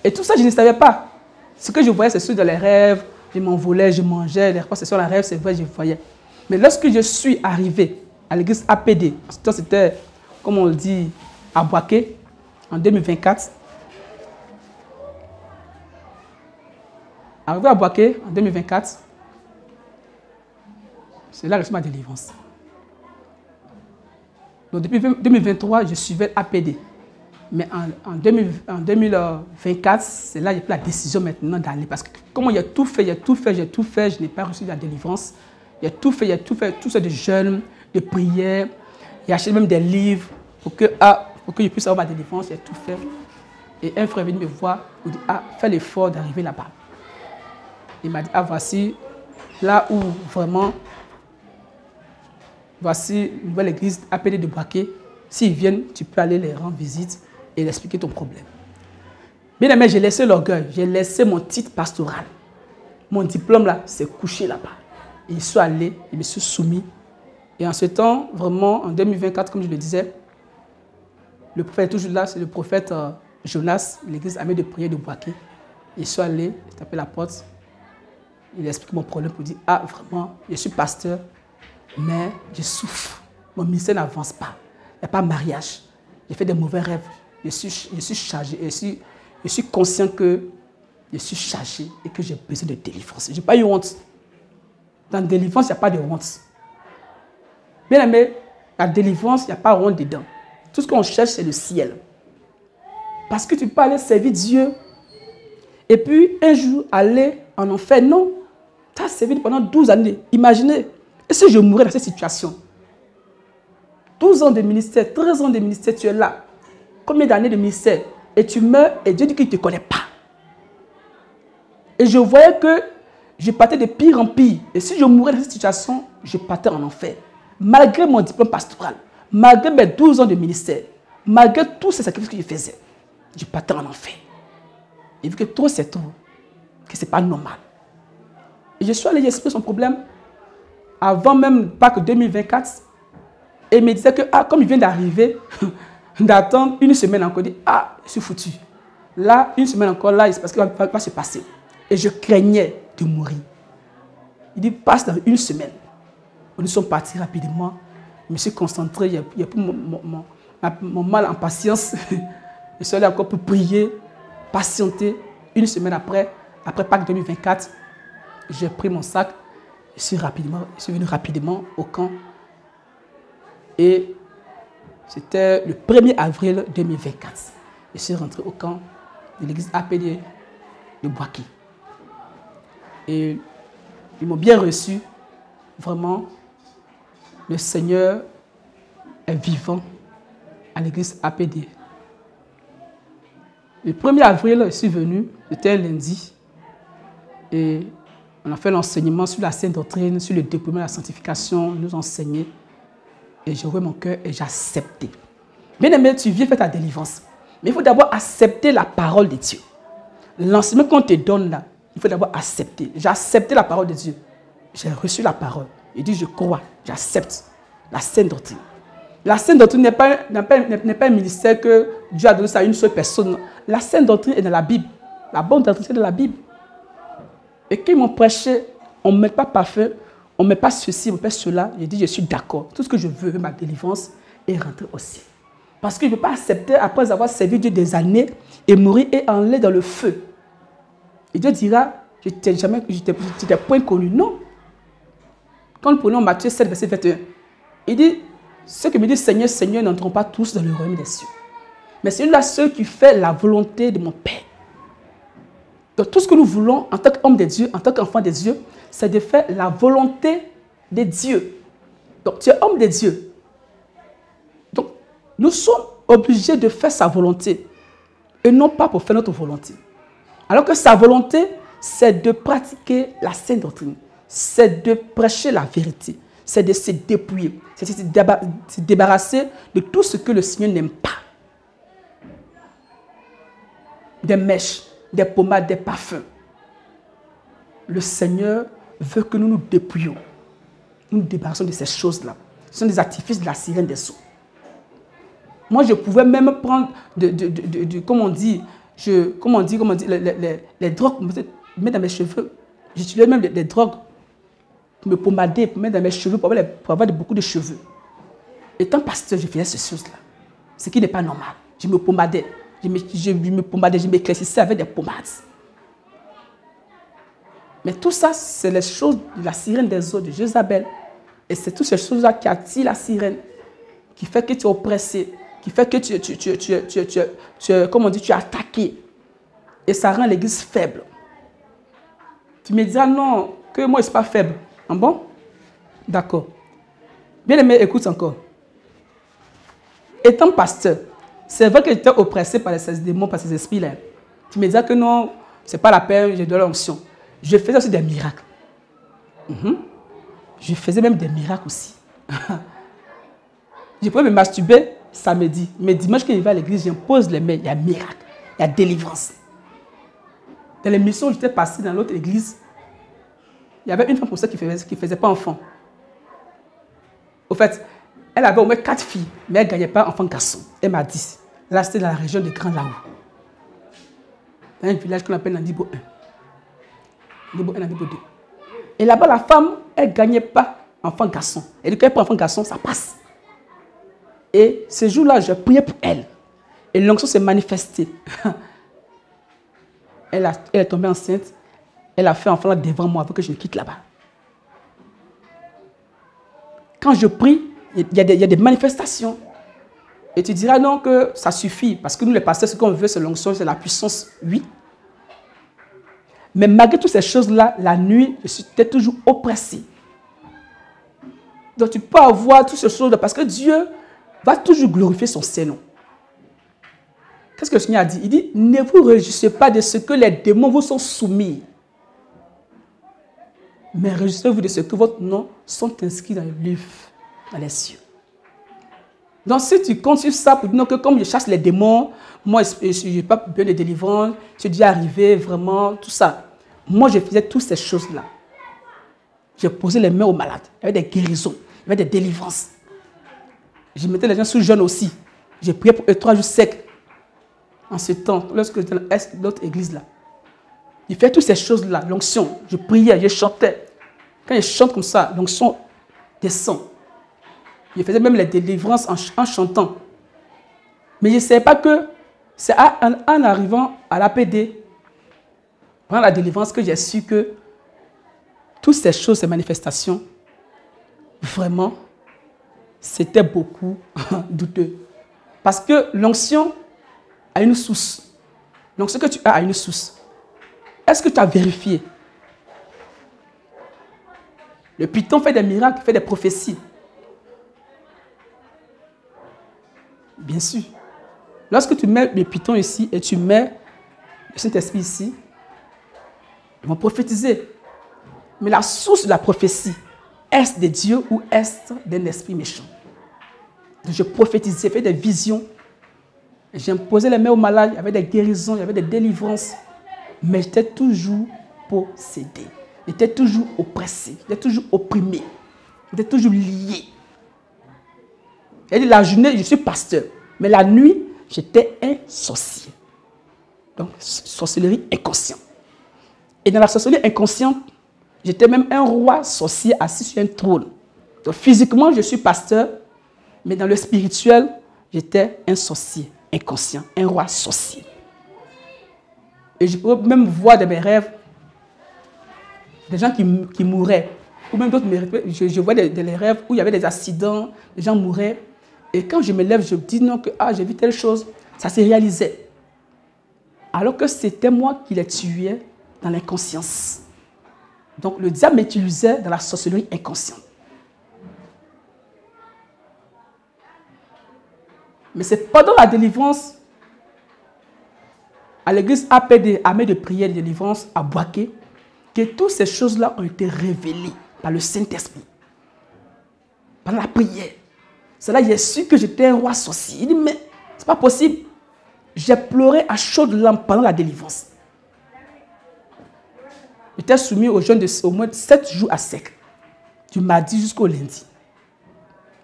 Et tout ça, je ne savais pas. Ce que je voyais, c'est sûr dans les rêves. Je m'envolais, je mangeais. Les fois, c'est sur la rêve, c'est vrai, je voyais. Mais lorsque je suis arrivé à l'église APD, c'était, comme on le dit, à Boaké, en 2024. Arrivé à Boaké, en 2024, c'est là que je suis ma délivrance. Donc, depuis 2023, je suivais APD. Mais en 2024, c'est là que j'ai pris la décision maintenant d'aller. Parce que comme il y a tout fait, je n'ai pas reçu la délivrance. Il y a tout fait, tout ça de jeûne, de prière. J'ai acheté même des livres pour que je puisse avoir ma délivrance. J'ai tout fait. Et un frère est venu me voir, il dit, fais l'effort d'arriver là-bas. Il m'a dit, voici là où vraiment, voici une nouvelle église appelée de Boaké. S'ils viennent, tu peux aller les rendre visite et leur expliquer ton problème. Bien aimé, j'ai laissé l'orgueil, j'ai laissé mon titre pastoral. Mon diplôme là, c'est couché là-bas. Et je suis allé, je me suis soumis. Et en ce temps, vraiment, en 2024, comme je le disais, le prophète est toujours là, c'est le prophète Jonas, l'église armée de prière de Boaké. Je suis allé, j'ai tapé la porte. Il a expliqué mon problème pour dire, vraiment, je suis pasteur, mais je souffre. Mon ministère n'avance pas. Il n'y a pas de mariage. J'ai fait des mauvais rêves. Je suis chargé. Je suis conscient que je suis chargé et que j'ai besoin de délivrance. Je n'ai pas eu honte. Dans la délivrance, il n'y a pas de honte. Bien aimé, la délivrance, il n'y a pas de honte dedans. Tout ce qu'on cherche, c'est le ciel. Parce que tu peux aller servir Dieu et puis un jour aller en enfer. Non. Tu as servi pendant 12 années. Imaginez, et si je mourais dans cette situation? 12 ans de ministère, 13 ans de ministère, tu es là. Combien d'années de ministère? Et tu meurs et Dieu dit qu'il ne te connaît pas. Et je voyais que je partais de pire en pire. Et si je mourais dans cette situation, je partais en enfer. Malgré mon diplôme pastoral, malgré mes 12 ans de ministère, malgré tous ces sacrifices que je faisais, je partais en enfer. Et vu que trop c'est trop, que ce n'est pas normal. Et je suis allé expliquer son problème avant même Pâques 2024. Et il me disait que, comme il vient d'arriver, d'attendre une semaine encore, il dit, je suis foutu. Là, une semaine encore, là, il se passe ce qui va se passer. Et je craignais de mourir. Il dit, passe dans une semaine. Nous sommes partis rapidement. Je me suis concentré, il y a plus mon mal en patience. Je suis allé encore pour prier, patienter. Une semaine après Pâques 2024, j'ai pris mon sac. Je suis venu rapidement au camp. Et c'était le 1er avril 2024. Je suis rentré au camp de l'église APD de Boaké. Et ils m'ont bien reçu. Vraiment, le Seigneur est vivant à l'église APD. Le 1er avril, je suis venu, c'était un lundi. Et on a fait l'enseignement sur la Sainte Doctrine, sur le déploiement de la sanctification, nous enseigner. Et j'ai ouvert mon cœur et j'ai accepté. Bien aimé, tu viens faire ta délivrance. Mais il faut d'abord accepter la parole de Dieu. L'enseignement qu'on te donne là, il faut d'abord accepter. J'ai accepté la parole de Dieu. J'ai reçu la parole. Il dit, je crois, j'accepte la sainte doctrine. La sainte doctrine n'est pas un ministère que Dieu a donné ça à une seule personne. La sainte doctrine est dans la Bible. La bonne doctrine, c'est dans la Bible. Et quand ils m'ont prêché, on ne met pas parfait, on ne met pas ceci, on ne met pas cela. J'ai dit, je suis d'accord. Tout ce que je veux, ma délivrance, est rentrer au ciel. Parce que je ne peux pas accepter, après avoir servi Dieu des années, et mourir et enlever dans le feu. Et Dieu dira, je t'ai point connu. Non. Quand nous prenons Matthieu 7, verset 21, il dit, ceux qui me disent Seigneur, Seigneur n'entreront pas tous dans le royaume des cieux. Mais c'est là ceux qui font la volonté de mon Père. Donc tout ce que nous voulons en tant qu'homme de Dieu, en tant qu'enfant de Dieu, c'est de faire la volonté de Dieu. Donc tu es homme de Dieu. Donc nous sommes obligés de faire sa volonté et non pas pour faire notre volonté. Alors que sa volonté, c'est de pratiquer la sainte doctrine, c'est de prêcher la vérité, c'est de se dépouiller, c'est de se débarrasser de tout ce que le Seigneur n'aime pas. Des mèches, des pommades, des parfums. Le Seigneur veut que nous nous dépouillions. Nous nous débarrassons de ces choses-là. Ce sont des artifices de la sirène des eaux. Moi, je pouvais même prendre les drogues, mettre dans mes cheveux. J'utilisais même des drogues pour me pommader, pour mettre dans mes cheveux, pour avoir beaucoup de cheveux. Étant pasteur, je faisais ces choses-là. Ce qui n'est pas normal. Je me pommadais. Je m'éclaircissais avec des pommades. Mais tout ça, c'est les choses de la sirène des eaux, de Jézabel. Et c'est toutes ces choses-là qui attirent la sirène, qui fait que tu es oppressé, qui fait que tu es attaqué. Et ça rend l'église faible. Tu me diras non, que moi je ne suis pas faible. Ah bon? D'accord. Bien aimé, écoute encore. Étant pasteur, c'est vrai que j'étais oppressé par ces démons, par ces esprits-là. Tu me disais que non, ce n'est pas la peine, j'ai de l'onction. Je faisais aussi des miracles. Je faisais même des miracles aussi. Je pouvais me masturber samedi. Mais dimanche, quand je vais à l'église, j'impose les mains. Il y a miracle, il y a délivrance. Dans les missions où j'étais passé dans l'autre église, il y avait une femme pour ça qui ne faisait pas enfant. Au fait, elle avait au moins 4 filles, mais elle ne gagnait pas enfant-garçon. Elle m'a dit, là c'était dans la région de Grand Laou. Dans un village qu'on appelle Nandibo 1. Nandibo 1, Nandibo 2. Et là-bas, la femme, elle ne gagnait pas enfant-garçon. Et quand elle prend enfant-garçon, ça passe. Et ce jour-là, je priais pour elle. Et l'onction s'est manifestée. Elle est tombée enceinte. Elle a fait enfant là devant moi avant que je ne quitte là-bas. Quand je prie, il y a des manifestations. Et tu diras non que ça suffit. Parce que nous, les pasteurs, ce qu'on veut, c'est l'onction, c'est la puissance, oui. Mais malgré toutes ces choses-là, la nuit, je suis toujours oppressé. Donc tu peux avoir toutes ces choses-là parce que Dieu va toujours glorifier son Seigneur. Qu'est-ce que le Seigneur a dit? Il dit, ne vous réjouissez pas de ce que les démons vous sont soumis. Mais réjouissez-vous de ce que votre nom sont inscrits dans le livre, dans les cieux. Donc si tu comptes sur ça pour dire que comme je chasse les démons, moi je n'ai pas besoin de délivrance, je dis arriver vraiment, tout ça. Moi je faisais toutes ces choses-là. J'ai posé les mains aux malades, il y avait des guérisons, il y avait des délivrances. Je mettais les gens sous jeûne aussi. J'ai prié pour eux 3 jours secs. En ce temps, lorsque j'étais dans l'autre église là. Il fait toutes ces choses-là, l'onction. Je priais, je chantais. Quand je chante comme ça, l'onction descend. Je faisais même les délivrances en chantant. Mais je ne savais pas que c'est en arrivant à l'APD, pendant la délivrance, que j'ai su que toutes ces choses, ces manifestations, vraiment, c'était beaucoup douteux. Parce que l'onction a une source. L'onction que tu as a une source. Est-ce que tu as vérifié? Le python fait des miracles, fait des prophéties. Bien sûr. Lorsque tu mets le python ici et tu mets le Saint-Esprit ici, ils vont prophétiser. Mais la source de la prophétie, est-ce de Dieu ou est-ce d'un esprit méchant? Donc, je prophétisais, j'ai fait des visions. J'imposais les mains aux malades, il y avait des guérisons, il y avait des délivrances. Mais j'étais toujours possédé. J'étais toujours oppressé, j'étais toujours opprimé, j'étais toujours lié. Et la journée, je suis pasteur. Mais la nuit, j'étais un sorcier. Donc, sorcellerie inconsciente. Et dans la sorcellerie inconsciente, j'étais même un roi sorcier assis sur un trône. Donc, physiquement, je suis pasteur, mais dans le spirituel, j'étais un sorcier inconscient, un roi sorcier. Et je peux même voir dans mes rêves des gens qui mouraient. Ou même d'autres, je vois des rêves où il y avait des accidents, les gens mouraient. Et quand je me lève, je me dis non, que j'ai vu telle chose, ça s'est réalisé. Alors que c'était moi qui les tuais dans l'inconscience. Donc le diable m'utilisait dans la sorcellerie inconsciente. Mais c'est pendant la délivrance, à l'église APD, Armée de prière et de délivrance à Boaké, que toutes ces choses-là ont été révélées par le Saint-Esprit. Par la prière. C'est là que j'ai su que j'étais un roi sorcier. Il dit, mais c'est pas possible. J'ai pleuré à chaudes larmes pendant la délivrance. J'étais soumis au jeûne de au moins 7 jours à sec. Du mardi jusqu'au lundi.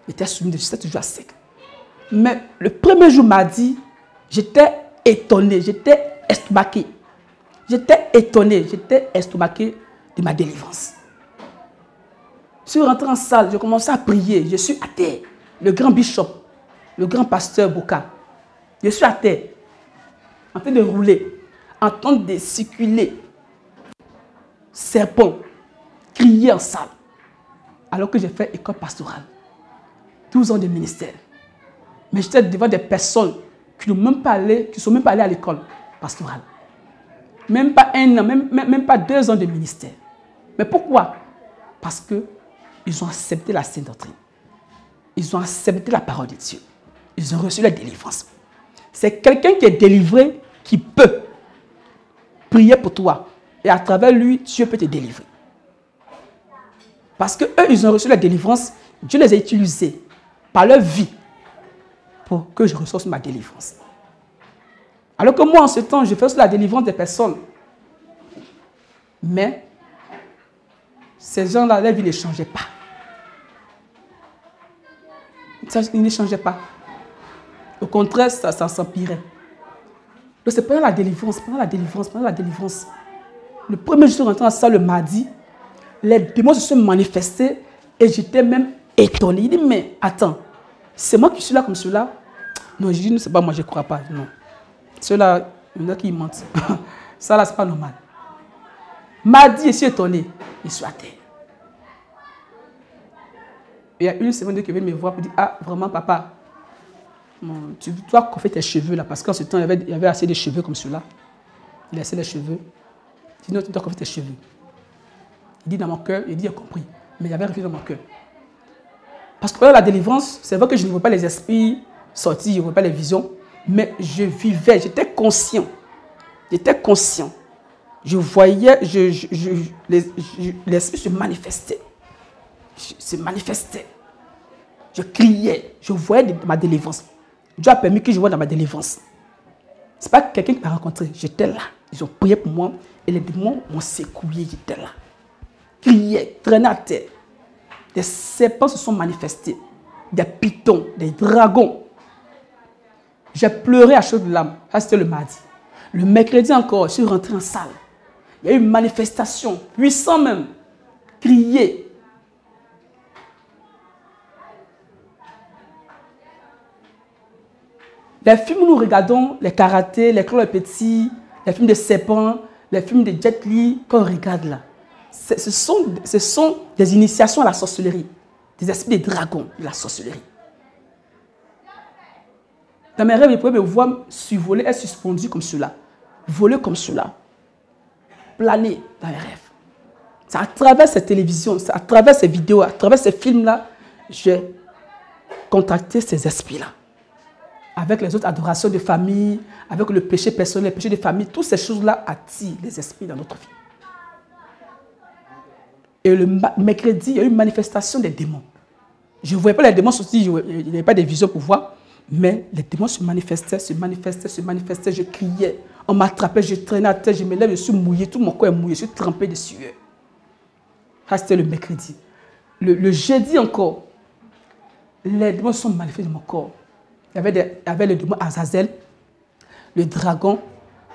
J'étais soumis de 7 jours à sec. Mais le premier jour mardi, j'étais étonné, j'étais estomaqué. J'étais étonné, j'étais estomaqué de ma délivrance. Je suis rentré en salle, j'ai commencé à prier, je suis à terre. Le grand bishop, le grand pasteur Boka, je suis à terre, en train de rouler, en train de circuler, serpent, crier en salle, alors que j'ai fait école pastorale, 12 ans de ministère. Mais j'étais devant des personnes qui ne sont même pas allées à l'école pastorale. Même pas 1 an, même pas 2 ans de ministère. Mais pourquoi? Parce qu'ils ont accepté la sainte doctrine. Ils ont accepté la parole de Dieu. Ils ont reçu la délivrance. C'est quelqu'un qui est délivré qui peut prier pour toi. Et à travers lui, Dieu peut te délivrer. Parce qu'eux, ils ont reçu la délivrance. Dieu les a utilisés par leur vie pour que je reçoive ma délivrance. Alors que moi, en ce temps, je fais la délivrance des personnes. Mais ces gens-là, leur vie ne changeait pas. Ils ne changeaient pas. Au contraire, ça s'empirait. Donc c'est pendant la délivrance, Le premier jour, je suis rentré dans la salle le mardi. Les démons se sont manifestés et j'étais même étonné. Il dit, mais attends, c'est moi qui suis là comme cela? Non, je dis, c'est pas moi, je ne crois pas. Non. Ceux-là, il y en a qui mentent. Ça là, c'est pas normal. Mardi, je suis étonné. Je suis à terre. Il y a une seconde qui vient me voir pour dire, ah, vraiment, papa, tu dois coiffer tes cheveux là, parce qu'en ce temps, il y avait assez de cheveux comme cela. Il laissait les cheveux. Sinon, tu dois coiffer tes cheveux. Il dit dans mon cœur, il dit, j'ai compris. Mais il y avait rien dans mon cœur. Parce que pendant la délivrance, c'est vrai que je ne vois pas les esprits sortir, je ne vois pas les visions, mais je vivais, j'étais conscient. J'étais conscient. Je voyais, l'esprit se manifestait. Je criais, je voyais ma délivrance. Dieu a permis que je voie dans ma délivrance. Ce n'est pas quelqu'un qui m'a rencontré, j'étais là. Ils ont prié pour moi et les démons m'ont secoué, j'étais là. Criais, traînais à terre. Des serpents se sont manifestés, des pythons, des dragons. J'ai pleuré à chaudes larmes. Ça, c'était le mardi. Le mercredi encore, je suis rentré en salle. Il y a eu une manifestation, puissant même. Crier. Les films où nous regardons, les karatés, les Claude Petit, les films de serpents, les films de Jet Li, qu'on regarde là, ce sont des initiations à la sorcellerie, des esprits des dragons de la sorcellerie. Dans mes rêves, ils pouvaient me voir survoler, être suspendu comme cela, voler comme cela, planer dans les rêves. C'est à travers cette télévision, c'est à travers ces vidéos, à travers ces films-là, j'ai contacté ces esprits-là. Avec les autres adorations de famille, avec le péché personnel, le péché de famille, toutes ces choses-là attirent les esprits dans notre vie. Et le mercredi, il y a eu une manifestation des démons. Je ne voyais pas les démons sortir, il n'y avait pas de vision pour voir, mais les démons se manifestaient, se manifestaient, se manifestaient. Je criais, on m'attrapait, je traînais à terre, je me lève, je suis mouillé, tout mon corps est mouillé, je suis trempé de sueur. Ça, c'était le mercredi. Le jeudi encore, les démons sont manifestés dans mon corps. Il y avait le démon Azazel, le dragon,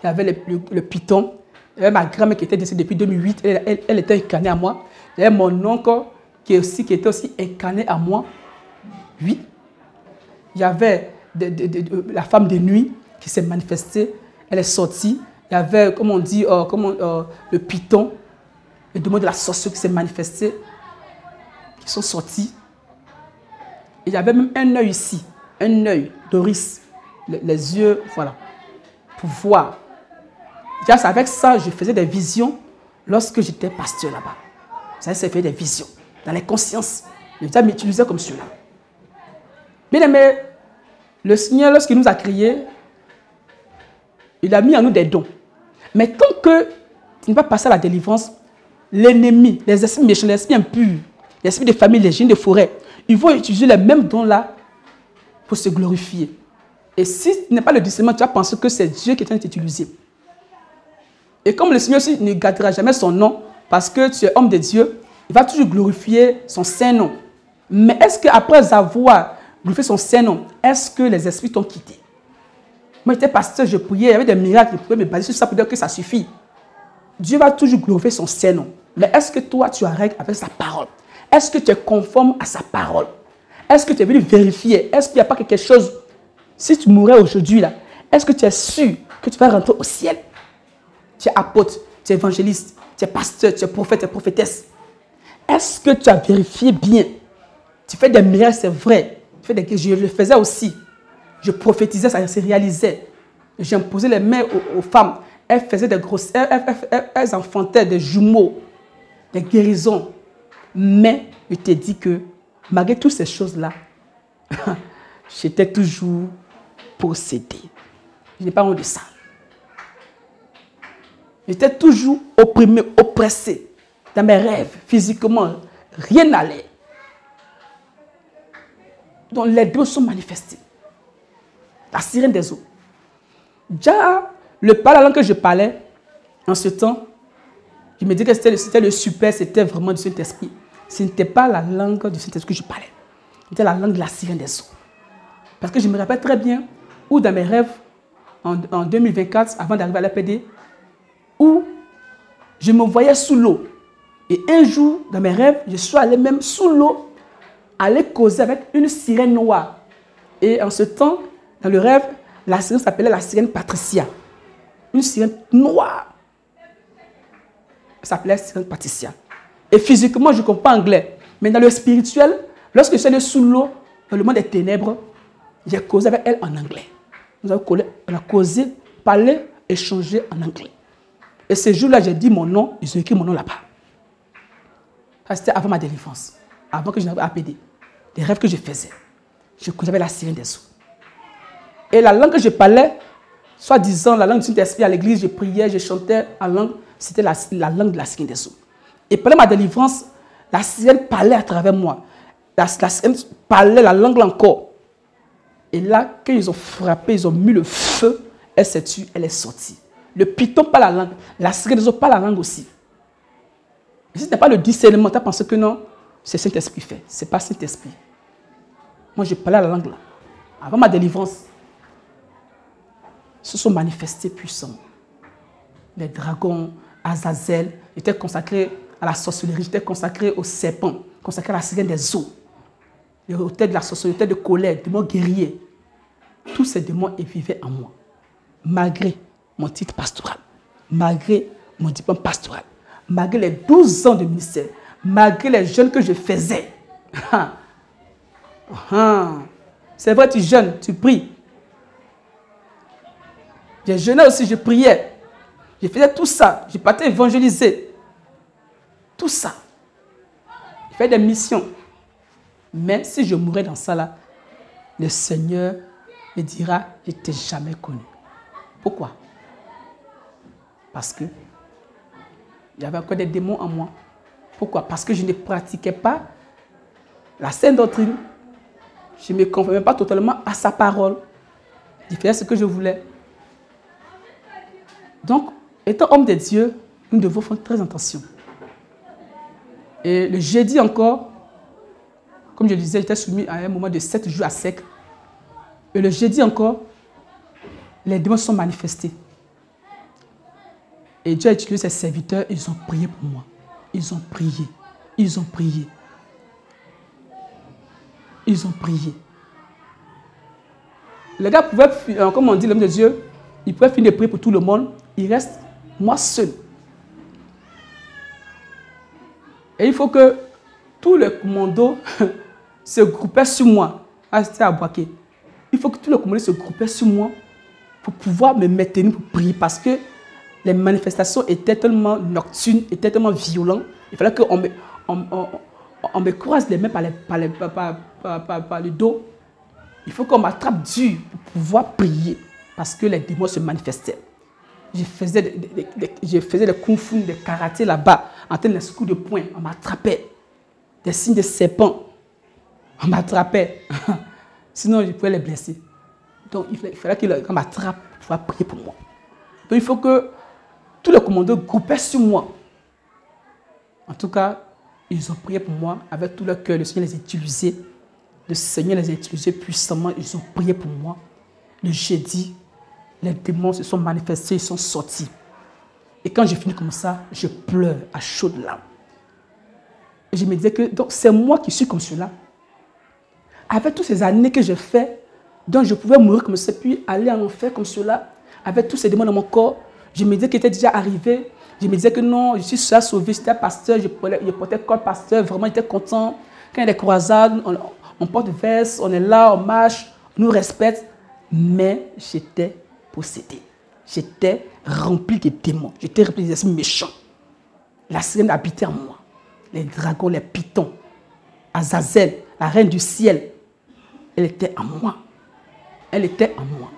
il y avait le python, il y avait ma grand-mère qui était décédée depuis 2008, elle était incarnée à moi. Il y avait mon oncle qui était aussi incarné à moi. Oui. Il y avait la femme de nuit qui s'est manifestée, elle est sortie. Il y avait, comme on dit, le python, le démon de la sorcellerie qui s'est manifesté, qui sont sortis. Et il y avait même un œil ici, un œil d'Oris, les yeux, voilà, pour voir. C'est avec ça, je faisais des visions lorsque j'étais pasteur là-bas. Ça faisait des visions dans les consciences. Je m'utilisais comme cela. Bien aimé, le Seigneur, lorsqu'il nous a créés, il a mis en nous des dons. Mais tant que tu n'es pas passé à la délivrance, l'ennemi, les esprits méchants, les esprits impurs, les esprits de famille, les génies de forêt, ils vont utiliser les mêmes dons-là pour se glorifier. Et si tu n'as pas le discernement, tu vas penser que c'est Dieu qui est en train de t'utiliser. Et comme le Seigneur aussi ne gardera jamais son nom, parce que tu es homme de Dieu, il va toujours glorifier son saint nom. Mais est-ce qu'après avoir glorifié son saint nom, est-ce que les esprits t'ont quitté? Moi, j'étais pasteur, je priais, il y avait des miracles, je pouvais me baser sur ça pour dire que ça suffit. Dieu va toujours glorifier son saint nom. Mais est-ce que toi, tu arrêtes avec sa parole? Est-ce que tu es conforme à sa parole? Est-ce que tu es venu vérifier? Est-ce qu'il n'y a pas quelque chose? Si tu mourrais aujourd'hui, là, est-ce que tu es sûr que tu vas rentrer au ciel? Tu es apôtre, tu es évangéliste, tu es pasteur, tu es prophète, tu es prophétesse. Est-ce que tu as vérifié bien? Tu fais des miracles, c'est vrai. Je le faisais aussi. Je prophétisais, ça se réalisait. J'imposais les mains aux femmes. Elles faisaient des grosses... Elles enfantaient des jumeaux, des guérisons. Mais je t'ai dit que malgré toutes ces choses-là, j'étais toujours possédée. Je n'ai pas honte de ça. J'étais toujours opprimé, oppressé. Dans mes rêves, physiquement, rien n'allait. Donc les deux sont manifestés. La sirène des eaux. Déjà, la langue que je parlais, en ce temps, je me disais que c'était le super, c'était vraiment du Saint-Esprit. Ce n'était pas la langue du Saint-Esprit que je parlais. C'était la langue de la sirène des eaux. Parce que je me rappelle très bien, où dans mes rêves, en 2024, avant d'arriver à l'APD, où je me voyais sous l'eau. Et un jour, dans mes rêves, je suis allé même sous l'eau, aller causer avec une sirène noire. Et en ce temps, dans le rêve, la sirène s'appelait la sirène Patricia. Une sirène noire. Elle s'appelait sirène Patricia. Et physiquement, je ne comprends pas anglais. Mais dans le spirituel, lorsque je suis allé sous l'eau, dans le monde des ténèbres, j'ai causé avec elle en anglais. On a causé, parlé, échangé en anglais. Et ce jour-là, j'ai dit mon nom, ils ont écrit mon nom là-bas. C'était avant ma délivrance, avant que je n'arrive à APD. Les rêves que je faisais, je causais avec la sirène des eaux. Et la langue que je parlais, soi-disant la langue du Saint-Esprit à l'église, je priais, je chantais en langue, c'était la langue de la sirène des eaux. Et pendant ma délivrance, la sirène parlait à travers moi. La sirène parlait la langue encore. Et là, quand ils ont frappé, ils ont mis le feu, elle s'est tuée, elle est sortie. Le python parle la langue, la sirène des eaux parle la langue aussi. Et si ce n'est pas le discernement, tu as pensé que non, c'est Saint-Esprit fait. Ce n'est pas Saint-Esprit. Moi, je parlais la langue là. Avant ma délivrance, se sont manifestés puissants. Les dragons, Azazel, étaient consacrés à la sorcellerie, j'étais consacré au serpent, consacré à la sirène des eaux. L'autel de la sorcellerie, l'autel de colère, démons guerriers. Tous ces démons vivaient en moi. Malgré mon titre pastoral, malgré mon diplôme pastoral, malgré les 12 ans de ministère, malgré les jeûnes que je faisais. C'est vrai, tu jeûnes, tu pries. J'ai jeûné aussi, je priais. Je faisais tout ça. Je partais évangéliser. Tout ça. Je faisais des missions. Mais si je mourais dans ça là, le Seigneur me dira, je ne t'ai jamais connu. Pourquoi? Parce que il y avait encore des démons en moi. Pourquoi? Parce que je ne pratiquais pas la sainte doctrine. Je ne me conformais pas totalement à sa parole. Je faisais ce que je voulais. Donc, étant homme de Dieu, nous devons faire très attention. Et le jeudi encore, comme je disais, j'étais soumis à un moment de 7 jours à sec. Et le jeudi encore, les démons sont manifestés. Et Dieu a utilisé ses serviteurs, ils ont prié pour moi. Ils ont prié. Ils ont prié. Ils ont prié. Les gars pouvaient, comme on dit, l'homme de Dieu, il pouvait finir de prier pour tout le monde. Il reste moi seul. Et il faut que tout le commando se groupait sur moi. Ah, c'était à Boaké. Il faut que tout le commando se groupait sur moi pour pouvoir me maintenir pour prier. Parce que les manifestations étaient tellement nocturnes, étaient tellement violentes. Il fallait qu'on me croise les mains par le dos. Il faut qu'on m'attrape dur pour pouvoir prier. Parce que les démons se manifestaient. Je faisais des kung-fu, des karatés là-bas, en train de coups de poing. On m'attrapait. Des signes de serpent. On m'attrapait. Sinon, je pouvais les blesser. Donc, il fallait qu'on m'attrape pour pouvoir prier pour moi. Donc, il faut que tous les commandos groupaient sur moi. En tout cas, ils ont prié pour moi avec tout leur cœur. Le Seigneur les a utilisés. Le Seigneur les a utilisés puissamment. Ils ont prié pour moi. Le jeudi, les démons se sont manifestés, ils sont sortis. Et quand j'ai fini comme ça, je pleure à chaudes larmes. Et je me disais que c'est moi qui suis comme cela. Avec toutes ces années que j'ai fait, donc je pouvais mourir comme ça, puis aller en enfer comme cela, avec tous ces démons dans mon corps, je me disais qu'il était déjà arrivé. Je me disais que non, je suis déjà sauvé, j'étais pasteur, je portais comme pasteur, vraiment j'étais content. Quand il y a des croisades, on porte veste, on est là, on marche, on nous respecte. Mais j'étais possédé. J'étais rempli de démons. J'étais rempli d'esprits méchants. La sirène habitait en moi. Les dragons, les pythons. Azazel, la reine du ciel. Elle était en moi. Elle était en moi.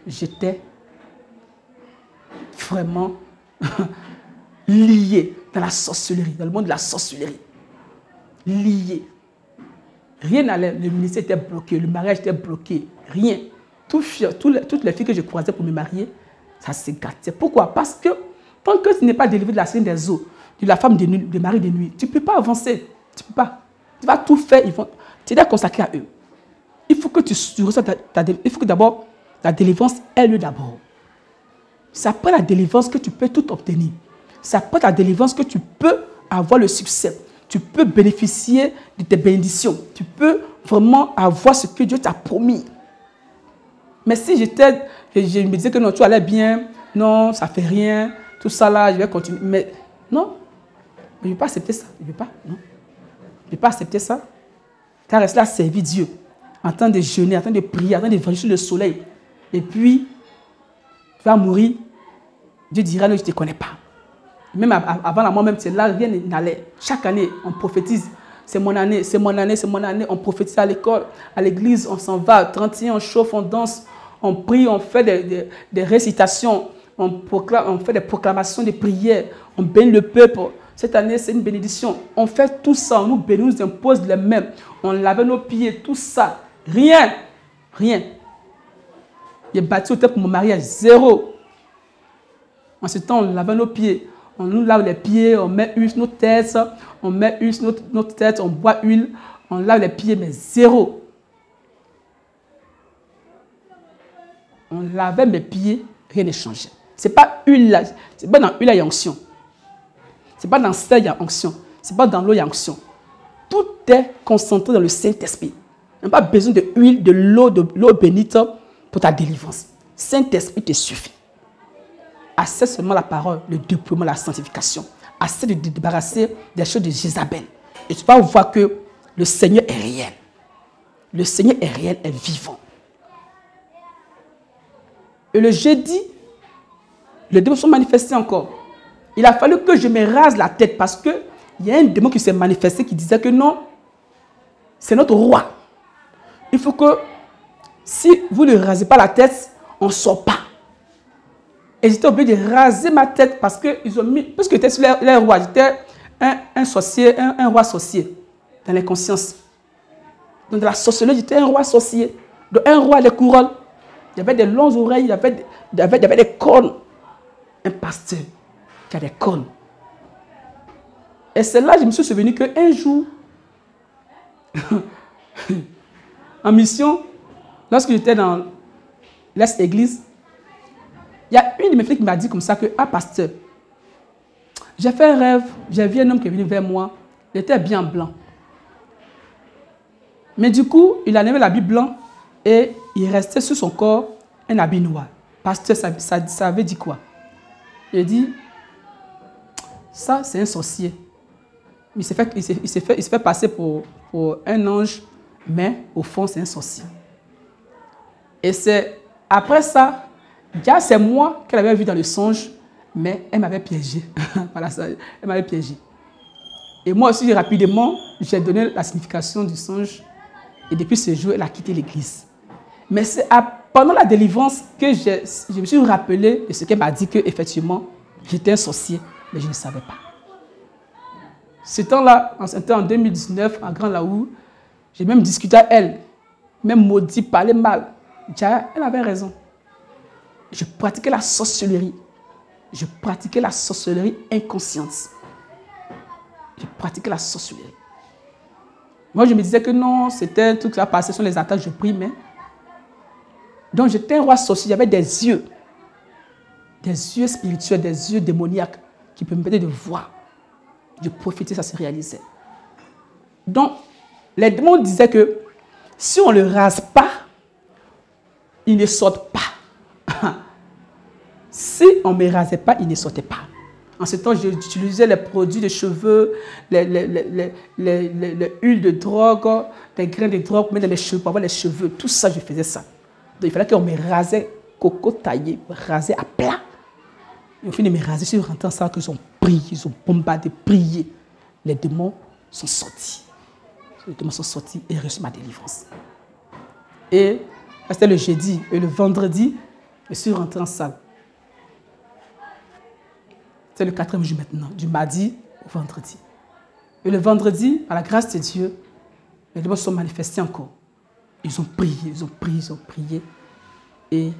J'étais vraiment lié dans la sorcellerie, dans le monde de la sorcellerie. Lié. Rien n'allait, le ministère était bloqué, le mariage était bloqué, rien. Toutes les filles que je croisais pour me marier, ça s'est gâté. Pourquoi? Parce que tant que tu n'es pas délivré de la sirène des eaux, de la femme de nuit, de mari de nuit, tu ne peux pas avancer. Tu ne peux pas. Tu vas tout faire, tu es consacré à eux. Il faut que tu reçoives il faut que d'abord la délivrance ait lieu d'abord. C'est après la délivrance que tu peux tout obtenir. C'est après la délivrance que tu peux avoir le succès. Tu peux bénéficier de tes bénédictions. Tu peux vraiment avoir ce que Dieu t'a promis. Mais si je me disais que non, tout allait bien, non, ça ne fait rien, tout ça là, je vais continuer. Mais non, je ne vais pas accepter ça. Je ne vais pas, non. Je ne vais pas accepter ça. Car rester là, servir Dieu, en train de jeûner, en train de prier, en train de veiller sur le soleil. Et puis, tu vas mourir. Dieu dira, non, je ne te connais pas. Même avant la mort, même, c'est là, rien n'allait. Chaque année, on prophétise. C'est mon année, c'est mon année, c'est mon année. On prophétise à l'école, à l'église, on s'en va. 31, on chauffe, on danse, on prie, on fait des récitations, on fait des proclamations, des prières, on bénit le peuple. Cette année, c'est une bénédiction. On fait tout ça, on nous bénit, on nous impose les mêmes. On lave nos pieds, tout ça. Rien. Rien. J'ai bâti au tête pour mon mariage, zéro. En ce temps, on lavait nos pieds. On nous lave les pieds, on met huile sur nos têtes, on met huile sur notre tête, on boit huile, on lave les pieds, mais zéro. On lavait mes pieds, rien ne changeait. Ce n'est pas huile là, c'est pas dans l'huile, il y a onction. Ce n'est pas dans le sel, il y a onction. Ce n'est pas dans l'eau, il y a onction. Tout est concentré dans le Saint-Esprit. Il n'y a pas besoin de huile, de l'eau bénite pour ta délivrance. Saint-Esprit te suffit. Assez seulement la parole, le déploiement, la sanctification. Assez de te débarrasser des choses de Jézabel. Et tu vas voir que le Seigneur est réel. Le Seigneur est réel, est vivant. Et le jeudi, les démons sont manifestés encore. Il a fallu que je me rase la tête parce qu'il y a un démon qui s'est manifesté qui disait que non, c'est notre roi. Il faut que si vous ne rasez pas la tête, on ne sort pas. Et j'étais obligé de raser ma tête parce qu'ils ont mis, parce que j'étais sur les rois, un sorcier, un roi sorcier dans les consciences. Donc, de la sorcellerie, j'étais un roi sorcier. Donc, un roi à des couronnes. Il y avait des longues oreilles, il y avait des cornes. Un pasteur qui a des cornes. Et c'est là que je me suis souvenu qu'un jour, en mission, lorsque j'étais dans l'Est-Église, il y a une de mes filles qui m'a dit comme ça que, ah, pasteur, j'ai fait un rêve, j'ai vu un homme qui est venu vers moi, il était bien blanc. Mais du coup, il enlevait l'habit blanc et il restait sur son corps un habit noir. Pasteur, ça avait dit quoi? Il dit, ça c'est un sorcier. Il s'est fait passer pour un ange, mais au fond c'est un sorcier. Et c'est après ça, c'est moi qu'elle avait vu dans le songe, mais elle m'avait piégé. Voilà ça, elle m'avait piégé. Et moi aussi, rapidement, j'ai donné la signification du songe. Et depuis ce jour, elle a quitté l'église. Mais c'est pendant la délivrance que je me suis rappelé de ce qu'elle m'a dit, qu'effectivement, j'étais un sorcier, mais je ne savais pas. Ce temps-là, c'était en 2019, à Grand Laou, j'ai même discuté avec elle, même maudit, parlé mal. Elle avait raison. Je pratiquais la sorcellerie. Je pratiquais la sorcellerie inconsciente. Je pratiquais la sorcellerie. Moi, je me disais que non, c'était un truc qui va passer sur les attaques, je prie, mais... Donc, j'étais un roi sorcier, j'avais des yeux spirituels, des yeux démoniaques qui me permettaient de voir. Je profitais, ça se réalisait. Donc, les démons disaient que si on ne le rase pas, il ne sort pas. Si on ne me rasait pas, il ne sortait pas. En ce temps, j'utilisais les produits de cheveux, les huiles de drogue, les grains de drogue pour mettre dans les cheveux, pour avoir les cheveux. Tout ça, je faisais ça. Donc, il fallait qu'on me rasait, coco taillé, rasé à plat. Et au fin de me raser, je suis rentré en salle, qu'ils ont prié, ils ont bombardé, prié. Les démons sont sortis. Les démons sont sortis et reçu ma délivrance. Et c'était le jeudi. Et le vendredi, je suis rentré en salle. C'est le 4e jour maintenant, du mardi au vendredi. Et le vendredi, par la grâce de Dieu, les démons se sont manifestés encore. Ils ont prié, ils ont prié, ils ont prié. Et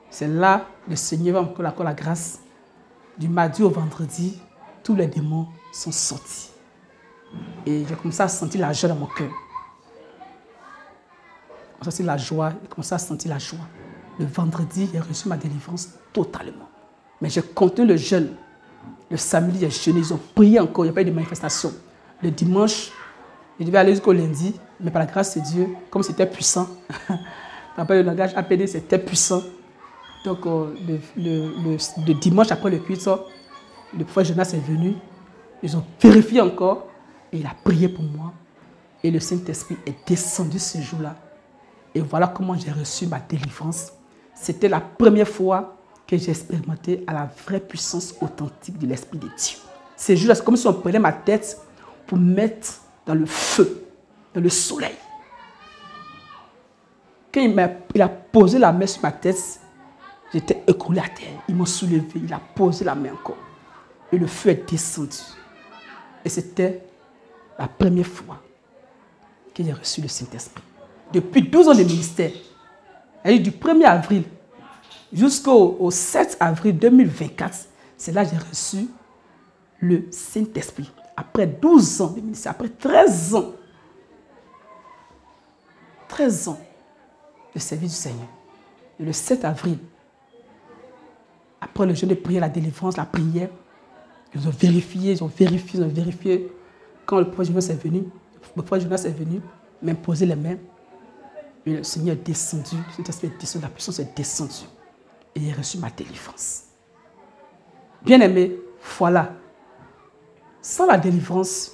c'est là le Seigneur va encore la grâce. Du mardi au vendredi, tous les démons sont sortis. Et j'ai commencé à sentir la joie dans mon cœur. J'ai senti la joie, j'ai commencé à sentir la joie. Le vendredi, j'ai reçu ma délivrance totalement. Mais j'ai continué le jeûne. Le samedi, j'ai jeûné, ils ont prié encore, il n'y a pas eu de manifestation. Le dimanche, je devais aller jusqu'au lundi, mais par la grâce de Dieu, comme c'était puissant, après le langage APD, c'était puissant. Donc, le dimanche après le culte, le prophète Jonas est venu, ils ont vérifié encore, et il a prié pour moi. Et le Saint-Esprit est descendu ce jour-là. Et voilà comment j'ai reçu ma délivrance. C'était la première fois que j'ai expérimenté à la vraie puissance authentique de l'Esprit de Dieu. Ces jours-là, c'est comme si on prenait ma tête pour mettre dans le feu, dans le soleil. Quand il a posé la main sur ma tête, j'étais écroulé à terre. Il m'a soulevé, il a posé la main encore. Et le feu est descendu. Et c'était la première fois que j'ai reçu le Saint-Esprit. Depuis 12 ans de ministère, et du 1er avril jusqu'au 7 avril 2024, c'est là que j'ai reçu le Saint-Esprit. Après 12 ans de ministère, après 13 ans de service du Seigneur. Et le 7 avril, après le jeûne de prière, la délivrance, la prière, ils ont vérifié. Quand le prophète Jonas est venu, m'imposer les mains. Et le Seigneur est descendu, le Saint-Esprit est descendu, la puissance est descendue. Et j'ai reçu ma délivrance. Bien-aimé, voilà. Sans la délivrance,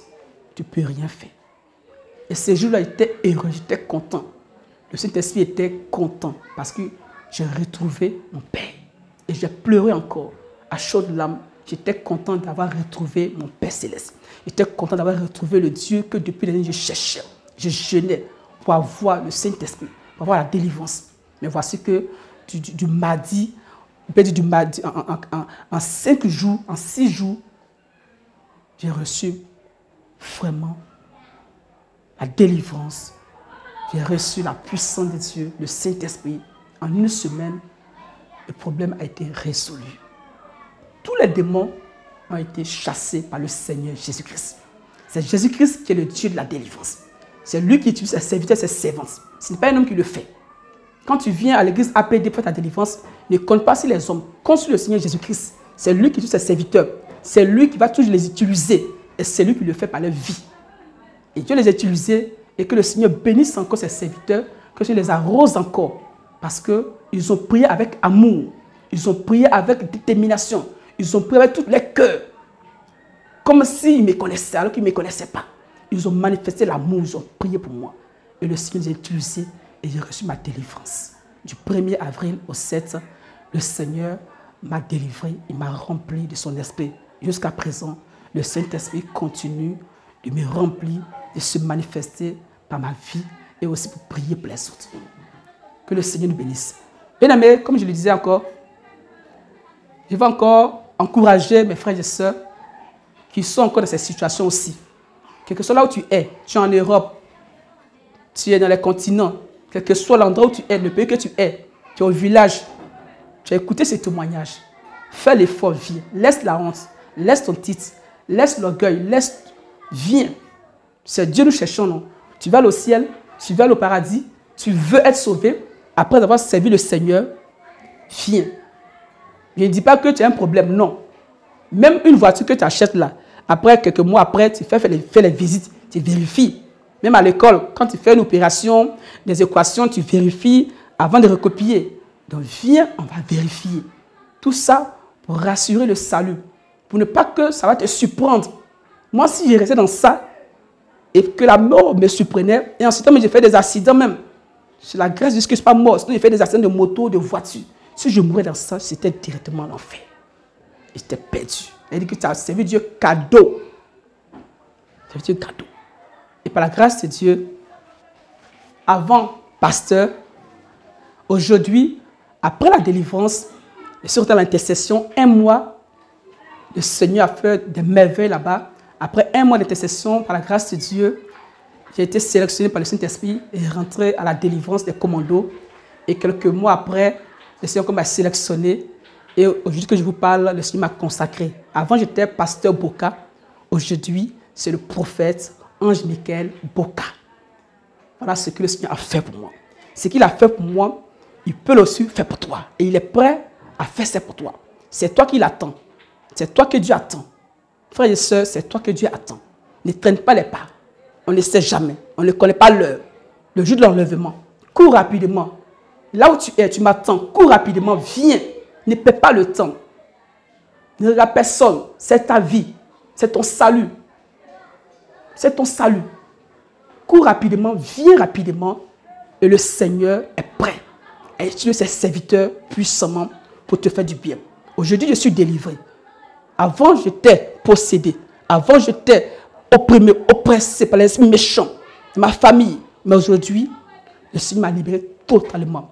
tu ne peux rien faire. Et ces jours-là, j'étais heureux, j'étais content. Le Saint-Esprit était content parce que j'ai retrouvé mon Père. Et j'ai pleuré encore à chaudes larmes. J'étais content d'avoir retrouvé mon Père Céleste. J'étais content d'avoir retrouvé le Dieu que depuis l'année je cherchais. Je jeûnais pour avoir le Saint-Esprit, pour avoir la délivrance. Mais voici que du mardi, en 5 jours, en 6 jours, j'ai reçu vraiment la délivrance. J'ai reçu la puissance de Dieu, le Saint-Esprit. En une semaine, le problème a été résolu. Tous les démons ont été chassés par le Seigneur Jésus-Christ. C'est Jésus-Christ qui est le Dieu de la délivrance. C'est lui qui utilise ses serviteurs et ses servantes. Ce n'est pas un homme qui le fait. Quand tu viens à l'église APD pour ta délivrance, ne compte pas sur les hommes, compte sur le Seigneur Jésus-Christ. C'est lui qui utilise ses serviteurs. C'est lui qui va toujours les utiliser. Et c'est lui qui le fait par leur vie. Et Dieu les a utilisés et que le Seigneur bénisse encore ses serviteurs, que Dieu les arrose encore. Parce qu'ils ont prié avec amour. Ils ont prié avec détermination. Ils ont prié avec tous les cœurs. Comme s'ils me connaissaient alors qu'ils ne me connaissaient pas. Ils ont manifesté l'amour, ils ont prié pour moi. Et le Seigneur les a utilisés et j'ai reçu ma délivrance. Du 1er avril au 7, le Seigneur m'a délivré, il m'a rempli de son esprit. Jusqu'à présent, le Saint-Esprit continue de me remplir, de se manifester par ma vie et aussi pour prier pour les autres. Que le Seigneur nous bénisse. Bien aimé, comme je le disais encore, je vais encore encourager mes frères et sœurs qui sont encore dans cette situation aussi. Quel que soit là où tu es en Europe, tu es dans les continents, quel que soit l'endroit où tu es, le pays que tu es au village, tu as écouté ces témoignages. Fais l'effort, viens. Laisse la honte, laisse ton titre, laisse l'orgueil, viens. C'est Dieu nous cherchons, non? Tu vas au ciel, tu vas au paradis, tu veux être sauvé, après avoir servi le Seigneur, viens. Je ne dis pas que tu as un problème, non. Même une voiture que tu achètes là, après, quelques mois après, tu fais les visites, tu vérifies. Même à l'école, quand tu fais une opération, des équations, tu vérifies avant de recopier. Donc viens, on va vérifier. Tout ça pour rassurer le salut. Pour ne pas que ça va te surprendre. Moi, si j'ai resté dans ça, et que la mort me surprenait, et ensuite j'ai fait des accidents même. C'est la grâce de Dieu que je ne suis pas mort. Sinon, j'ai fait des accidents de moto, de voiture. Si je mourais dans ça, c'était directement l'enfer. Et j'étais perdu. Elle dit que tu as servi Dieu cadeau. Tu as servi Dieu cadeau. Et par la grâce de Dieu, avant pasteur, aujourd'hui, après la délivrance, et surtout l'intercession, un mois, le Seigneur a fait des merveilles là-bas. Après un mois d'intercession, par la grâce de Dieu, j'ai été sélectionné par le Saint-Esprit et rentré à la délivrance des commandos. Et quelques mois après, le Seigneur m'a sélectionné. Et aujourd'hui que je vous parle, le Seigneur m'a consacré. Avant, j'étais pasteur Boka. Aujourd'hui, c'est le prophète Ange Michael Boka. Voilà ce que le Seigneur a fait pour moi. Ce qu'il a fait pour moi, il peut aussi faire pour toi. Et il est prêt à faire ça pour toi. C'est toi qui l'attends. C'est toi que Dieu attend. Frères et sœurs, c'est toi que Dieu attend. Ne traîne pas les pas. On ne sait jamais. On ne connaît pas l'heure. Le jour de l'enlèvement. Cours rapidement. Là où tu es, tu m'attends. Cours rapidement. Viens. Ne perds pas le temps. Ne regarde personne. C'est ta vie. C'est ton salut. C'est ton salut. Cours rapidement. Viens rapidement. Et le Seigneur est prêt à utiliser ses serviteurs puissamment pour te faire du bien. Aujourd'hui, je suis délivré. Avant, j'étais possédé. Avant, j'étais opprimé, oppressé par les méchants de ma famille. Mais aujourd'hui, le Seigneur m'a libéré totalement.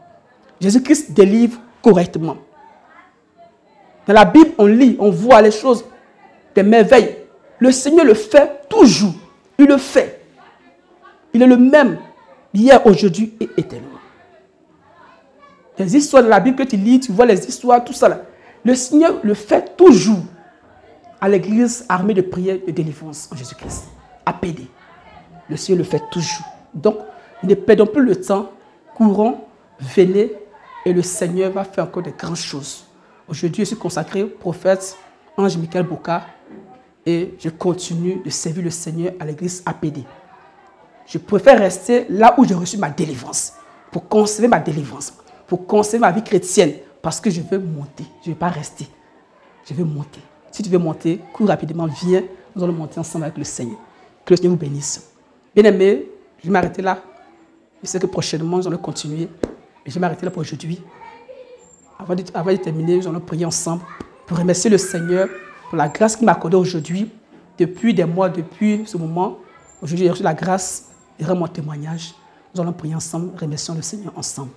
Jésus-Christ délivre correctement. Dans la Bible, on lit, on voit les choses, des merveilles. Le Seigneur le fait toujours. Il le fait. Il est le même hier, aujourd'hui et éternellement. Les histoires de la Bible que tu lis, tu vois les histoires, tout ça là. Le Seigneur le fait toujours. À l'église armée de prière de délivrance en Jésus-Christ. APD. Le Seigneur le fait toujours. Donc, ne perdons plus le temps. Courons, venez, et le Seigneur va faire encore de grandes choses. Aujourd'hui, je suis consacré au prophète Ange Michael Boka et je continue de servir le Seigneur à l'église APD. Je préfère rester là où j'ai reçu ma délivrance, pour conserver ma délivrance, pour conserver ma vie chrétienne, parce que je veux monter. Je ne veux pas rester. Je veux monter. Si tu veux monter, cours rapidement, viens, nous allons monter ensemble avec le Seigneur. Que le Seigneur vous bénisse. Bien-aimés, je vais m'arrêter là. Je sais que prochainement, nous allons continuer. Et je vais m'arrêter là pour aujourd'hui. Avant de terminer, nous allons prier ensemble pour remercier le Seigneur pour la grâce qu'il m'a accordée aujourd'hui, depuis des mois, depuis ce moment. Aujourd'hui, j'ai reçu la grâce de rendre mon témoignage. Nous allons prier ensemble, remercions le Seigneur ensemble.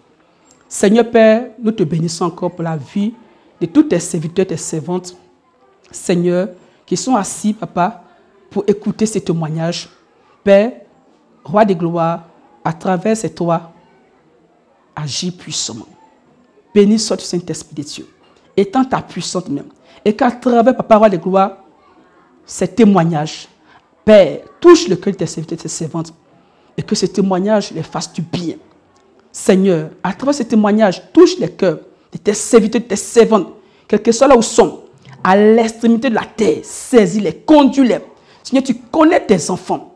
Seigneur Père, nous te bénissons encore pour la vie de tous tes serviteurs, tes servantes, Seigneur, qui sont assis, Papa, pour écouter ces témoignages. Père, Roi des gloires, à travers ces toi, agis puissamment. Béni soit le Saint-Esprit de Dieu. Étends ta puissance même. Et qu'à travers, Papa, Roi des gloires, ces témoignages, Père, touche le cœur de tes serviteurs et de tes servantes. Et que ces témoignages les fassent du bien. Seigneur, à travers ces témoignages, touche les cœurs de tes serviteurs et de tes servantes, quel que soit là où ils sont, à l'extrémité de la terre, saisis-les, conduis-les. Seigneur, tu connais tes enfants,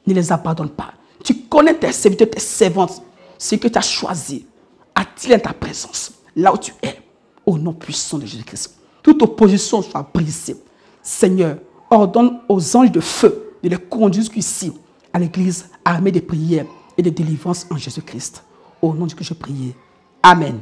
ne les abandonne pas. Tu connais tes serviteurs et tes servantes, ce que tu as choisi. Attire ta présence, là où tu es, au nom puissant de Jésus-Christ. Toute opposition soit brisée. Seigneur, ordonne aux anges de feu de les conduire jusqu'ici, à l'église armée de prières et de délivrance en Jésus-Christ. Au nom de Dieu que je prie. Amen.